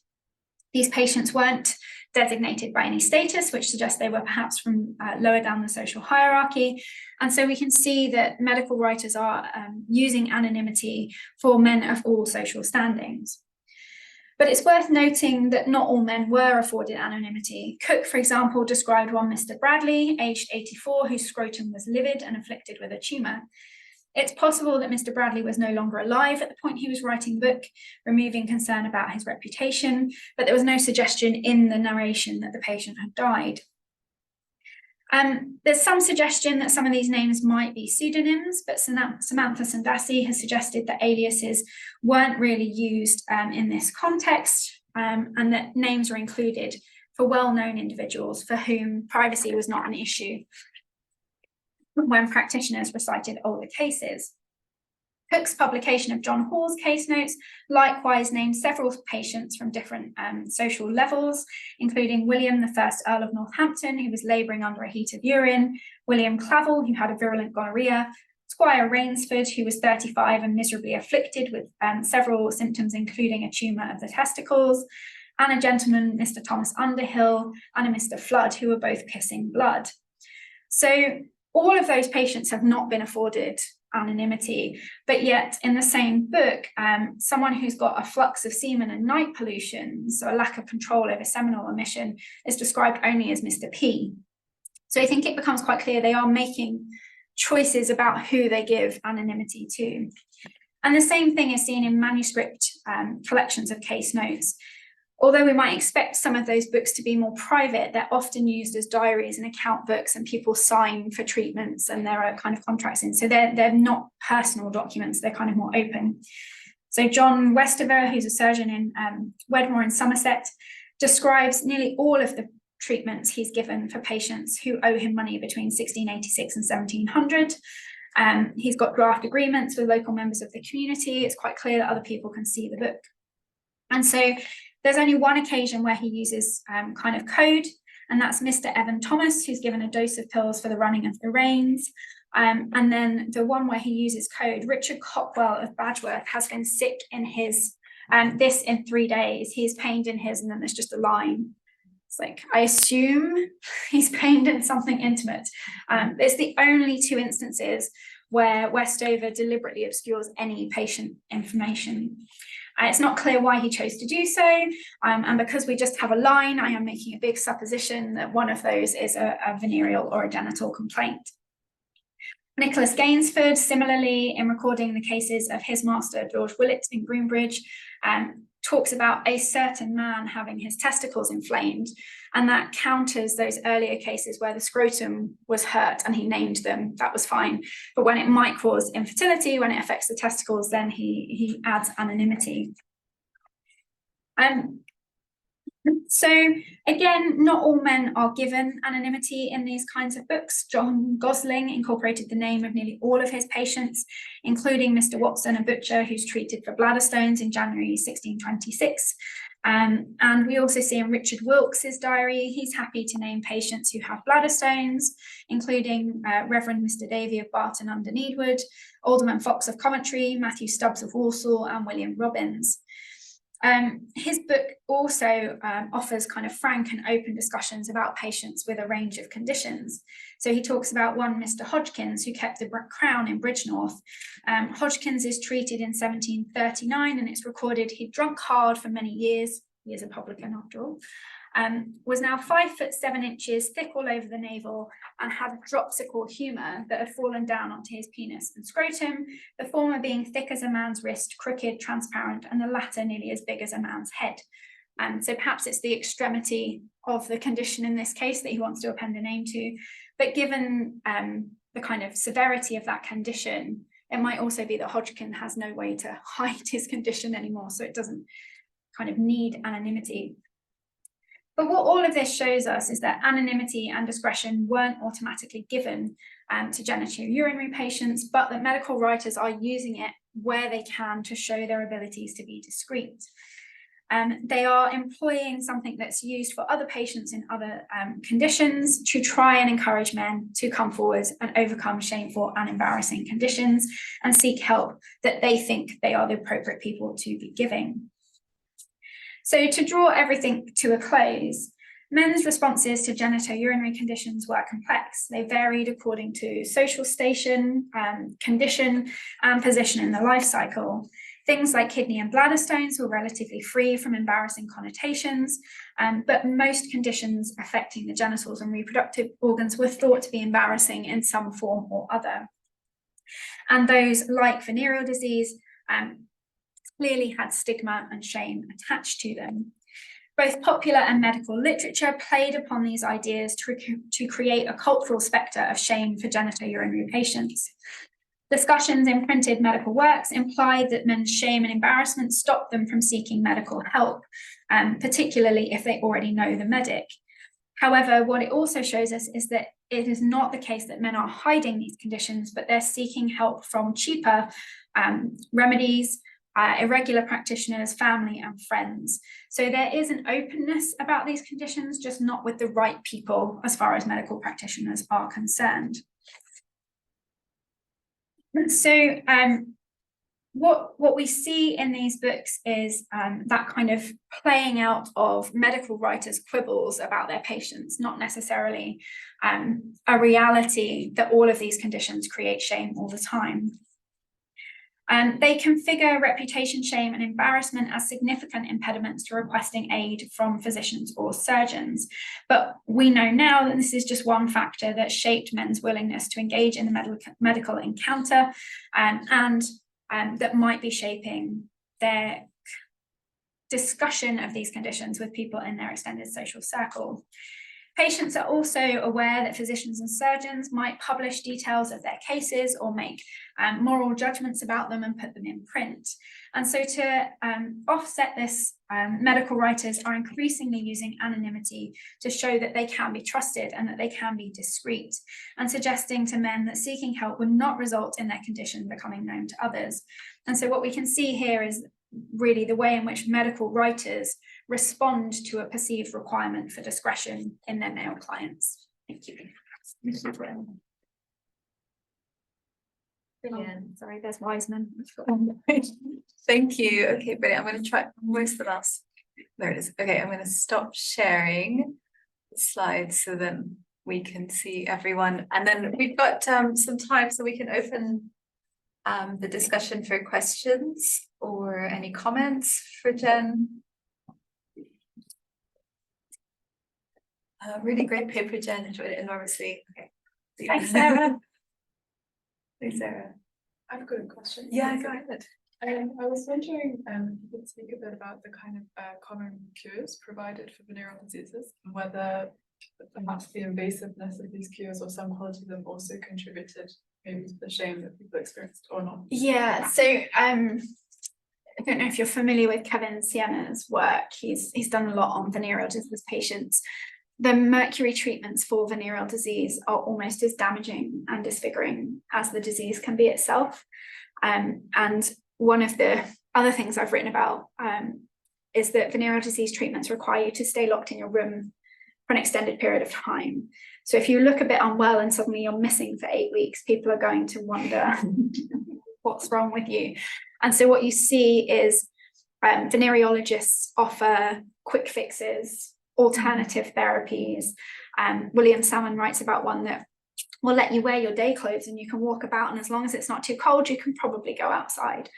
These patients weren't designated by any status, which suggests they were perhaps from lower down the social hierarchy. And so we can see that medical writers are using anonymity for men of all social standings. But it's worth noting that not all men were afforded anonymity. Cook, for example, described one Mr. Bradley, aged 84, whose scrotum was livid and afflicted with a tumour. It's possible that Mr. Bradley was no longer alive at the point he was writing the book, removing concern about his reputation, but there was no suggestion in the narration that the patient had died. There's some suggestion that some of these names might be pseudonyms, but Samantha Sandasi has suggested that aliases weren't really used in this context, and that names were included for well-known individuals for whom privacy was not an issue when practitioners recited older cases. Cook's publication of John Hall's case notes likewise named several patients from different social levels, including William, the first Earl of Northampton, who was labouring under a heat of urine, William Clavel, who had a virulent gonorrhea, Squire Rainsford, who was 35 and miserably afflicted with several symptoms, including a tumour of the testicles, and a gentleman, Mr. Thomas Underhill, and a Mr. Flood, who were both pissing blood. So all of those patients have not been afforded anonymity, but yet in the same book, someone who's got a flux of semen and night pollution, so a lack of control over seminal emission, is described only as Mr. P. So I think it becomes quite clear they are making choices about who they give anonymity to. And the same thing is seen in manuscript collections of case notes. Although we might expect some of those books to be more private, they're often used as diaries and account books, and people sign for treatments and there are kind of contracts in. So they're not personal documents, they're kind of more open. So John Westover, who's a surgeon in Wedmore in Somerset, describes nearly all of the treatments he's given for patients who owe him money between 1686 and 1700. He's got draft agreements with local members of the community. It's quite clear that other people can see the book. And so there's only one occasion where he uses kind of code, and that's Mr. Evan Thomas, who's given a dose of pills for the running of the rains. And then the one where he uses code, Richard Cockwell of Badgeworth has been sick in his, this in 3 days. He's pained in his, and then there's just a line. It's like, I assume he's pained in something intimate. It's the only 2 instances where Westover deliberately obscures any patient information. It's not clear why he chose to do so, and because we just have a line, I am making a big supposition that one of those is a venereal or a genital complaint. Nicholas Gainsford, similarly, in recording the cases of his master, George Willett in Groombridge, talks about a certain man having his testicles inflamed, and that counters those earlier cases where the scrotum was hurt and he named them. That was fine. But when it might cause infertility, when it affects the testicles, then he adds anonymity. So again, not all men are given anonymity in these kinds of books. John Gosling incorporated the name of nearly all of his patients, including Mr. Watson, a butcher who's treated for bladder stones in January 1626. And we also see in Richard Wilkes's diary, he's happy to name patients who have bladder stones, including Reverend Mr. Davy of Barton under Needwood, Alderman Fox of Coventry, Matthew Stubbs of Walsall, and William Robbins. His book also offers kind of frank and open discussions about patients with a range of conditions. So he talks about one Mr. Hodgkins, who kept the Crown in Bridgenorth. Hodgkins is treated in 1739, and it's recorded he'd drunk hard for many years. He is a publican after all. Was now 5'7", thick all over the navel, and had a dropsical humour that had fallen down onto his penis and scrotum, the former being thick as a man's wrist, crooked, transparent, and the latter nearly as big as a man's head. So perhaps it's the extremity of the condition in this case that he wants to append a name to, but given the kind of severity of that condition, it might also be that Hodgkin has no way to hide his condition anymore, so it doesn't kind of need anonymity. But what all of this shows us is that anonymity and discretion weren't automatically given to genitourinary patients, but that medical writers are using it where they can to show their abilities to be discreet. They are employing something that's used for other patients in other conditions to try and encourage men to come forward and overcome shameful and embarrassing conditions and seek help that they think they are the appropriate people to be giving. So to draw everything to a close, men's responses to genitourinary conditions were complex. They varied according to social station, condition, and position in the life cycle. Things like kidney and bladder stones were relatively free from embarrassing connotations, but most conditions affecting the genitals and reproductive organs were thought to be embarrassing in some form or other. And those like venereal disease clearly had stigma and shame attached to them. Both popular and medical literature played upon these ideas to create a cultural spectre of shame for genitourinary patients. Discussions in printed medical works implied that men's shame and embarrassment stopped them from seeking medical help, particularly if they already know the medic. However, what it also shows us is that it is not the case that men are hiding these conditions, but they're seeking help from cheaper remedies, irregular practitioners, family, and friends. So there is an openness about these conditions, just not with the right people as far as medical practitioners are concerned. So what we see in these books is that kind of playing out of medical writers' quibbles about their patients, not necessarily a reality that all of these conditions create shame all the time. They configure reputation shame and embarrassment as significant impediments to requesting aid from physicians or surgeons. But we know now that this is just one factor that shaped men's willingness to engage in the medical encounter and that might be shaping their discussion of these conditions with people in their extended social circle. Patients are also aware that physicians and surgeons might publish details of their cases or make moral judgments about them and put them in print. And so to offset this, medical writers are increasingly using anonymity to show that they can be trusted and that they can be discreet, and suggesting to men that seeking help would not result in their condition becoming known to others. And so what we can see here is really the way in which medical writers respond to a perceived requirement for discretion in their male clients. Thank you. Brilliant. Sorry, there's Wiseman. Thank you. Okay, brilliant. I'm going to try. Where's the last? There it is. Okay, I'm going to stop sharing the slides so then we can see everyone. And then we've got some time so we can open the discussion for questions or any comments for Jen. Really great paper, Jen. Enjoyed it enormously. Okay. Thanks, Sarah. Thanks, Sarah. I've got a question. Yeah, go ahead. I was wondering if you could speak a bit about the kind of common cures provided for venereal diseases, and whether perhaps the invasiveness of these cures or some quality of them also contributed maybe to the shame that people experienced or not. Yeah, so I don't know if you're familiar with Kevin Sienna's work. He's done a lot on venereal disease patients. The mercury treatments for venereal disease are almost as damaging and disfiguring as the disease can be itself. And one of the other things I've written about is that venereal disease treatments require you to stay locked in your room for an extended period of time. So if you look a bit unwell and suddenly you're missing for 8 weeks, people are going to wonder what's wrong with you. And so what you see is venereologists offer quick fixes, alternative therapies. William Salmon writes about one that will let you wear your day clothes and you can walk about, and as long as it's not too cold, you can probably go outside.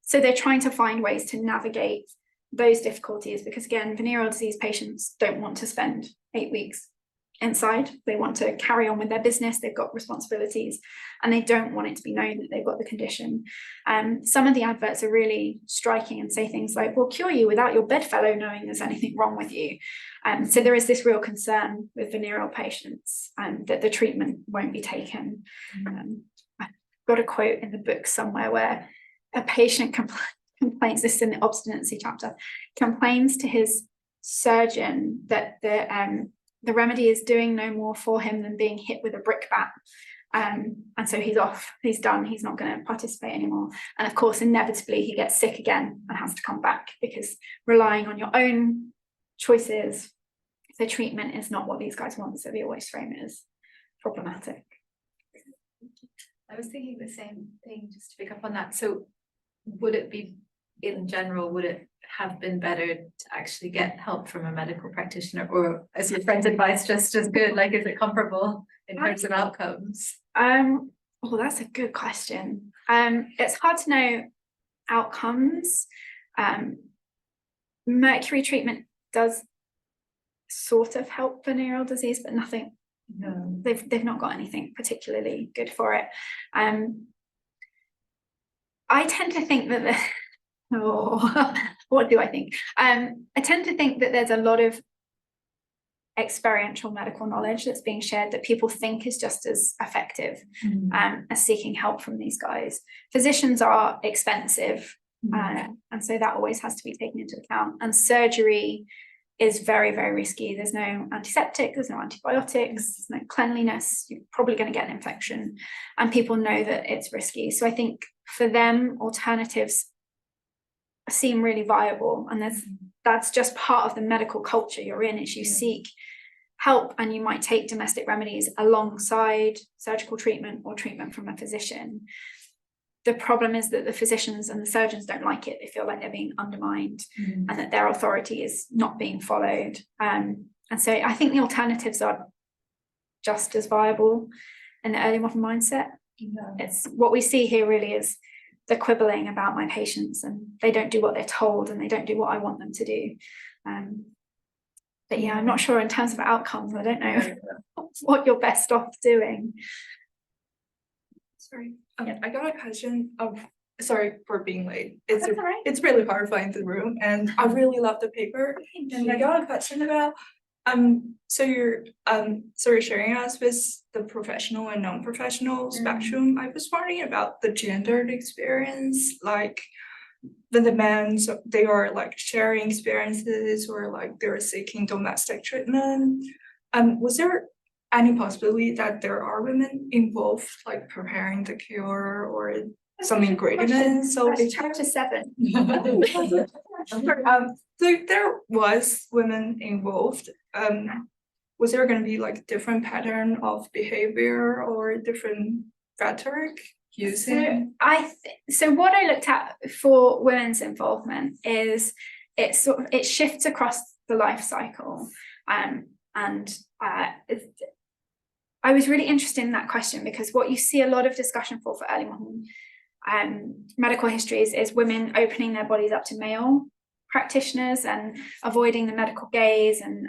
So they're trying to find ways to navigate those difficulties, because again, venereal disease patients don't want to spend 8 weeks inside. They want to carry on with their business. They've got responsibilities and they don't want it to be known that they've got the condition. Some of the adverts are really striking and say things like, we'll cure you without your bedfellow knowing there's anything wrong with you. So there is this real concern with venereal patients that the treatment won't be taken. I've got a quote in the book somewhere where a patient complains, this is in the obstinacy chapter, complains to his surgeon that the remedy is doing no more for him than being hit with a brickbat. And so he's off, he's done, he's not going to participate anymore. And of course, inevitably, he gets sick again and has to come back, because relying on your own choices for treatment is not what these guys want. So they always frame it as problematic. I was thinking the same thing, just to pick up on that. So would it be, in general, would it have been better to actually get help from a medical practitioner, or is your friend's advice just as good? Like, is it comparable in terms of outcomes? Oh, that's a good question. It's hard to know outcomes. Mercury treatment does sort of help venereal disease, but nothing. No. They've not got anything particularly good for it. I tend to think that what do I think? I tend to think that there's a lot of experiential medical knowledge that's being shared that people think is just as effective as seeking help from these guys. Physicians are expensive, and so that always has to be taken into account. And surgery is very, very risky. There's no antiseptic, there's no antibiotics, there's no cleanliness. You're probably going to get an infection, and people know that it's risky. So I think for them, alternatives seem really viable, and that's just part of the medical culture you're in. Is you seek help, and you might take domestic remedies alongside surgical treatment or treatment from a physician. The problem is that the physicians and the surgeons don't like it. They feel like they're being undermined and that their authority is not being followed. And so I think the alternatives are just as viable in the early modern mindset. It's what we see here really is the quibbling about my patients, and they don't do what they're told and they don't do what I want them to do. But yeah, I'm not sure in terms of outcomes. I don't know what you're best off doing. Sorry, I got a question of, sorry for being late. It's right. It's really hard finding the room, and I really love the paper. And I got a question about So you're sort of sharing us with the professional and non-professional spectrum. I was wondering about the gendered experience, like when the men, so they are like sharing experiences or like they're seeking domestic treatment. Was there any possibility that there are women involved, like preparing the cure or some ingredients? So That's chapter 7. there was women involved. Was there going to be like different pattern of behavior or different rhetoric using? So what I looked at for women's involvement is it shifts across the life cycle, and I was really interested in that question because what you see a lot of discussion for early modern medical histories is women opening their bodies up to male practitioners and avoiding the medical gaze and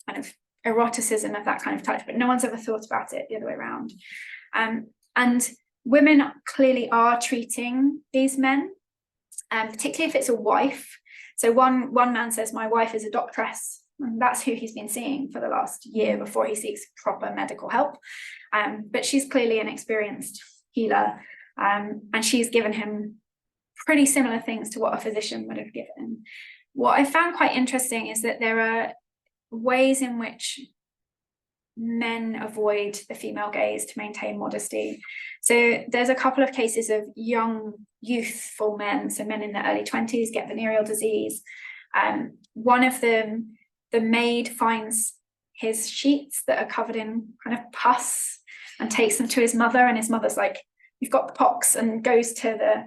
kind of eroticism of that kind of touch, but no one's ever thought about it the other way around. And women clearly are treating these men, particularly if it's a wife. So one man says, my wife is a doctress, and that's who he's been seeing for the last year before he seeks proper medical help. But she's clearly an experienced healer, and she's given him pretty similar things to what a physician would have given. What I found quite interesting is that there are ways in which men avoid the female gaze to maintain modesty. So there's a couple of cases of young, youthful men, so men in their early 20s get venereal disease. One of them, the maid finds his sheets that are covered in kind of pus and takes them to his mother, and his mother's like, you've got the pox, and goes to the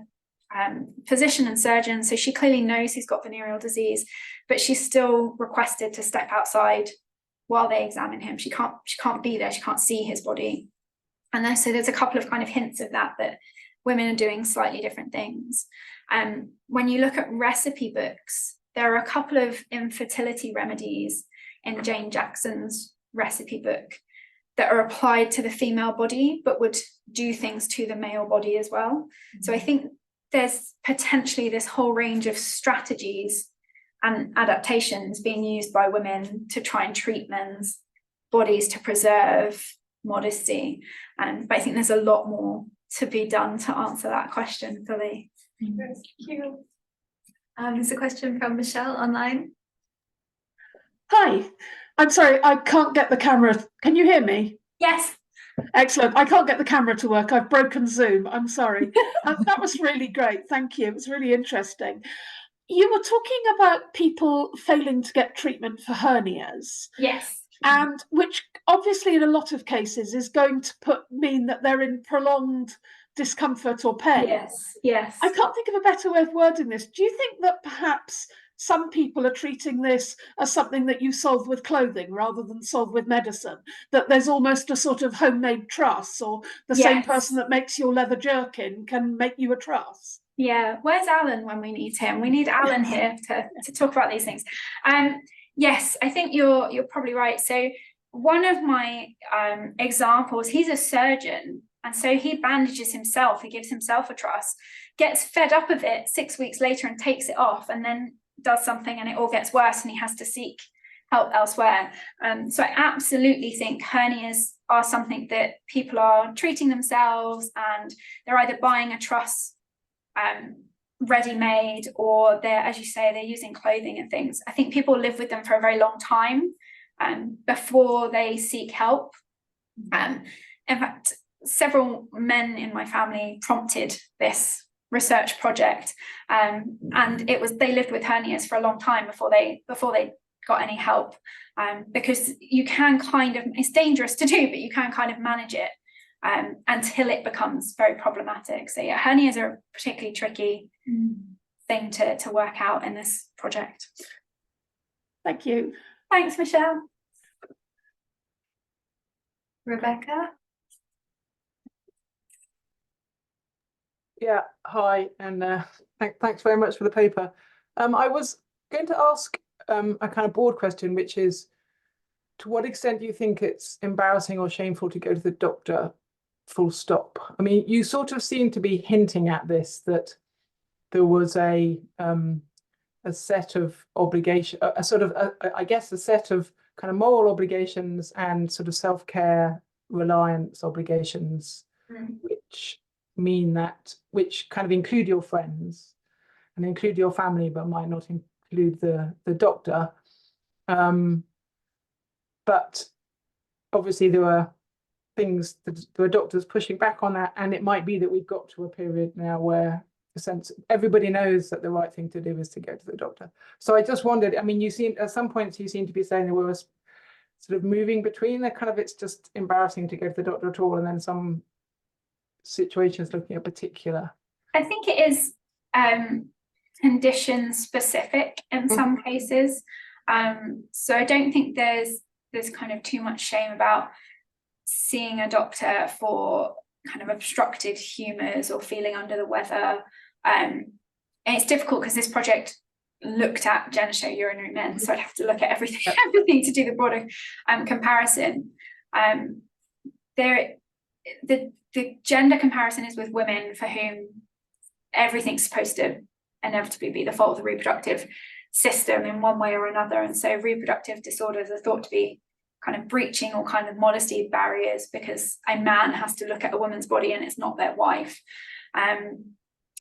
physician and surgeon. So she clearly knows he's got venereal disease, but she's still requested to step outside while they examine him. She can't be there, she can't see his body. And so there's a couple of kind of hints of that women are doing slightly different things. When you look at recipe books, there are a couple of infertility remedies in Jane Jackson's recipe book that are applied to the female body, but would do things to the male body as well. So I think there's potentially this whole range of strategies and adaptations being used by women to try and treat men's bodies to preserve modesty. But I think there's a lot more to be done to answer that question fully. Thank you. There's a question from Michelle online. Hi, I'm sorry, I can't get the camera. Can you hear me? Yes. Excellent. I can't get the camera to work. I've broken Zoom. I'm sorry. That was really great. Thank you. It was really interesting. You were talking about people failing to get treatment for hernias. Yes. And which obviously in a lot of cases is going to mean that they're in prolonged discomfort or pain. Yes. I can't think of a better way of wording this. Do you think that perhaps some people are treating this as something that you solve with clothing rather than solve with medicine? That there's almost a sort of homemade truss, or the same person that makes your leather jerkin can make you a truss? Yeah, where's Alan when we need him? We need Alan here to talk about these things. Yes, I think you're probably right. So one of my examples, he's a surgeon, and so he bandages himself, he gives himself a truss, gets fed up of it 6 weeks later and takes it off, and then does something and it all gets worse and he has to seek help elsewhere. So I absolutely think hernias are something that people are treating themselves, and they're either buying a truss ready-made, or they're, as you say, they're using clothing and things. I think people live with them for a very long time before they seek help. In fact, several men in my family prompted this research project, and they lived with hernias for a long time before they got any help, because you can kind of, it's dangerous to do, but you can kind of manage it until it becomes very problematic. So yeah, hernias are a particularly tricky thing to work out in this project. Thank you. Thanks, Michelle. Rebecca? Yeah, hi, and thanks very much for the paper. I was going to ask a kind of broad question, which is, to what extent do you think it's embarrassing or shameful to go to the doctor, full stop? I mean, you sort of seem to be hinting at this, that there was a a set of obligation, a sort of, I guess, a set of kind of moral obligations and sort of self-care reliance obligations, which mean that, which kind of include your friends and include your family, but might not include the doctor. But obviously there were things, there were doctors pushing back on that, and it might be that we've got to a period now where the sense everybody knows that the right thing to do is to go to the doctor. So I just wondered, I mean, you seem at some points you seem to be saying there were sort of moving between the kind of, it's just embarrassing to go to the doctor at all, and then some situations looking at particular. I think it is condition specific in some cases. So I don't think there's kind of too much shame about seeing a doctor for kind of obstructed humours or feeling under the weather. And it's difficult because this project looked at genitourinary men, so I'd have to look at everything to do the broader comparison. The gender comparison is with women for whom everything's supposed to inevitably be the fault of the reproductive system in one way or another, and so reproductive disorders are thought to be kind of breaching all kind of modesty barriers because a man has to look at a woman's body and it's not their wife.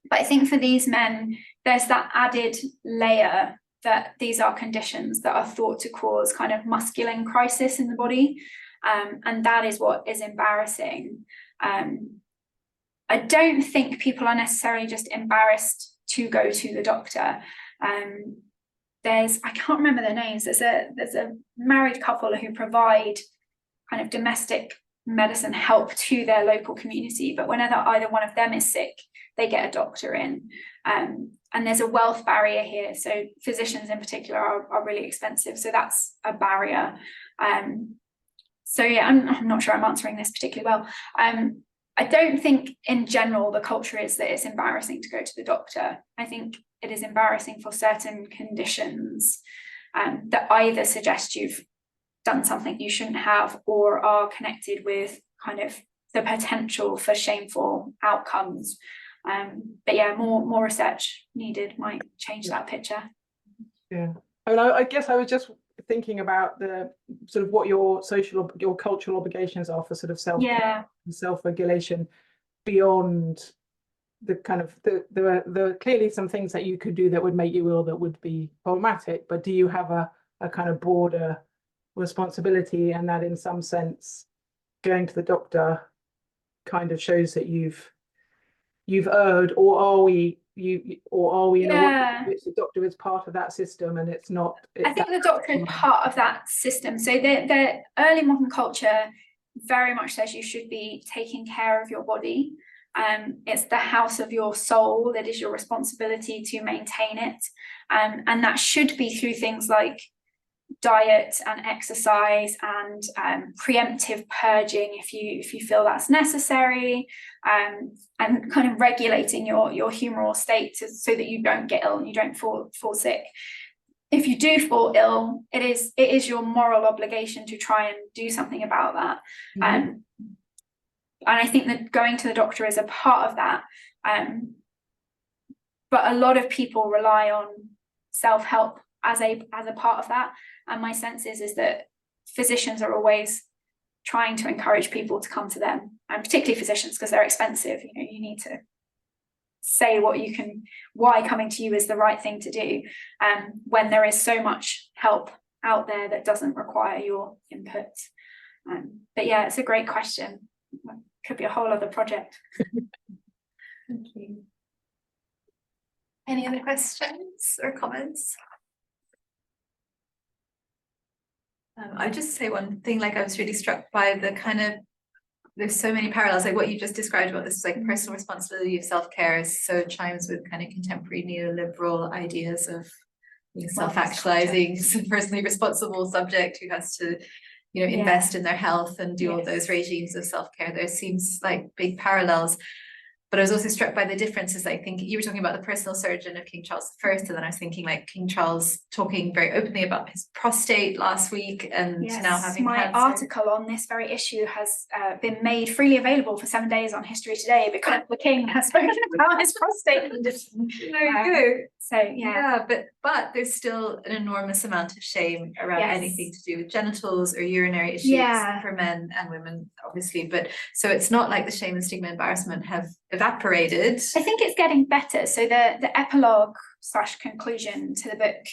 But I think for these men, there's that added layer that these are conditions that are thought to cause kind of masculine crisis in the body. And that is what is embarrassing. I don't think people are necessarily just embarrassed to go to the doctor. I can't remember their names. There's a married couple who provide kind of domestic medicine help to their local community, but whenever either one of them is sick, they get a doctor in. And there's a wealth barrier here. So physicians in particular are really expensive. So that's a barrier. So yeah, I'm not sure I'm answering this particularly well. I don't think in general the culture is that it's embarrassing to go to the doctor. I think it is embarrassing for certain conditions that either suggest you've done something you shouldn't have or are connected with kind of the potential for shameful outcomes. But yeah, more research needed might change that picture. Yeah, I mean, I guess I was just thinking about the sort of what your cultural obligations are for sort of self-regulation beyond the kind of there are clearly some things that you could do that would make you ill that would be problematic, but do you have a kind of broader responsibility, and that in some sense going to the doctor kind of shows that you've erred, or are we in a way in which the doctor is part of that system and it's not? I think the doctor is part of that system. So the early modern culture very much says you should be taking care of your body. It's the house of your soul. It is your responsibility to maintain it. And that should be through things like diet and exercise and preemptive purging if you feel that's necessary, and kind of regulating your humoral state so that you don't get ill and you don't fall sick. If you do fall ill, it is your moral obligation to try and do something about that. And I think that going to the doctor is a part of that. But a lot of people rely on self-help as a part of that. And my sense is that physicians are always trying to encourage people to come to them, and particularly physicians, because they're expensive. You know, you need to say why coming to you is the right thing to do, when there is so much help out there that doesn't require your input. But yeah, it's a great question. Could be a whole other project. Thank you. Any other questions or comments? I'd just say one thing, like I was really struck by the kind of, there's so many parallels, like what you just described about this like personal responsibility of self-care so chimes with kind of contemporary neoliberal ideas of being self-actualizing, personally responsible subject who has to, you know, invest in their health and do all those regimes of self-care. There seems like big parallels. But I was also struck by the differences. I think you were talking about the personal surgeon of King Charles I, and then I was thinking like King Charles talking very openly about his prostate last week, and now having my cancer. article on this very issue has been made freely available for 7 days on History Today because the King has spoken about his prostate condition. There you go. So yeah, but there's still an enormous amount of shame around Yes. anything to do with genitals or urinary issues for men and women, obviously. But so it's not like the shame and stigma embarrassment have evaporated. I think it's getting better. So the epilogue / conclusion to the book,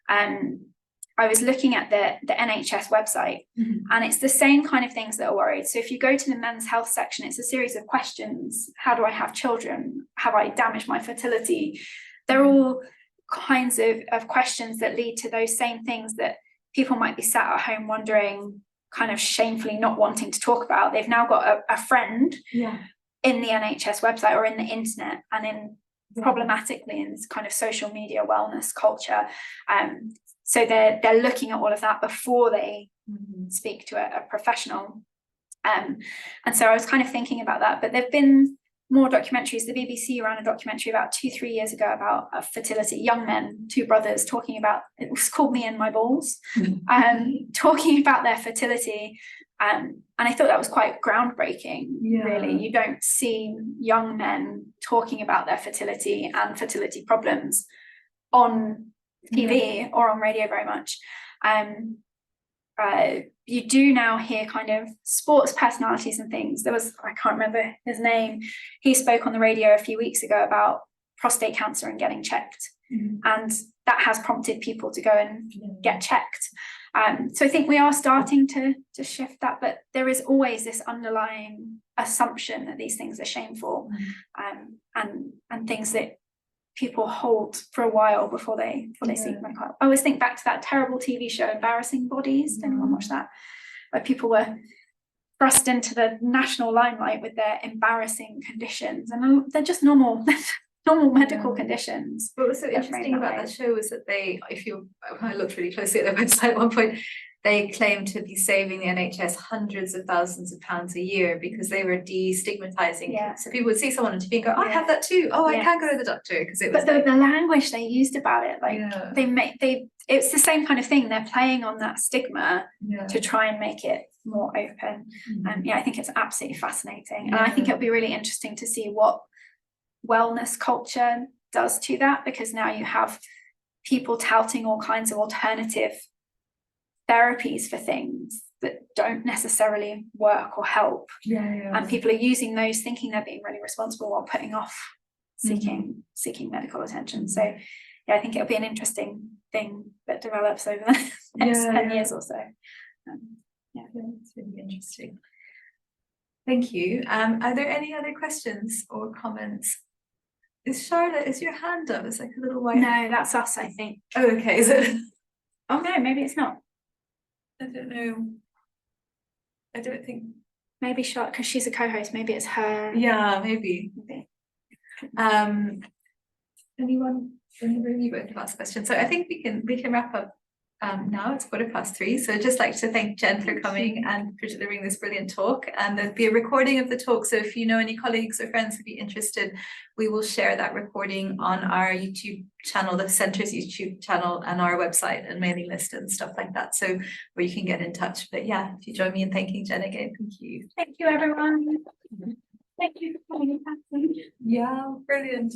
I was looking at the NHS website, and it's the same kind of things that are worried. So if you go to the men's health section, it's a series of questions. How do I have children? Have I damaged my fertility? They're all kinds of questions that lead to those same things that people might be sat at home wondering, kind of shamefully not wanting to talk about. They've now got a friend in the NHS website or in the internet, and in problematically in this kind of social media wellness culture. So they're looking at all of that before they speak to a professional. And so I was kind of thinking about that, but there've been more documentaries. The BBC ran a documentary about 2-3 years ago about fertility, young men, 2 brothers talking about, it was called Me and My Balls, talking about their fertility. And I thought that was quite groundbreaking, really. You don't see young men talking about their fertility and fertility problems on TV or on radio very much. You do now hear kind of sports personalities and things. There was, I can't remember his name, he spoke on the radio a few weeks ago about prostate cancer and getting checked. And that has prompted people to go and get checked. So I think we are starting to shift that, but there is always this underlying assumption that these things are shameful, and things that people hold for a while before they seek medical help. I always think back to that terrible TV show, Embarrassing Bodies. Did anyone watch that? Where people were thrust into the national limelight with their embarrassing conditions, and they're just normal medical conditions. What was so interesting about that show was that I looked really closely at their website at one point, they claimed to be saving the NHS hundreds of thousands of pounds a year because they were destigmatizing. So people would see someone on TV and go, I have that too. Oh, I can go to the doctor, because it was. But the language they used about it, like it's the same kind of thing. They're playing on that stigma to try and make it more open. And I think it's absolutely fascinating. And I think it'll be really interesting to see what wellness culture does to that, because now you have people touting all kinds of alternative therapies for things that don't necessarily work or help, and people are using those thinking they're being really responsible while putting off seeking medical attention. So I think it'll be an interesting thing that develops over the next 10 years or so. It's really interesting. Thank you. Are there any other questions or comments? Charlotte, is your hand up? It's like a little white. No, that's us, I think. Oh, okay. Is it? Oh no, maybe it's not. I don't know. I don't think. Maybe Charlotte, because she's a co-host, maybe it's her. Yeah, maybe. Anyone in the room? You won't have asked questions. So I think we can wrap up now. It's 3:15. So I'd just like to thank Jen for coming and for delivering this brilliant talk. And there'll be a recording of the talk. So if you know any colleagues or friends who'd be interested, we will share that recording on our YouTube channel, the Centre's YouTube channel, and our website and mailing list and stuff like that. So where you can get in touch. But yeah, if you join me in thanking Jen again, thank you. Thank you, everyone. Thank you for coming. Yeah, brilliant.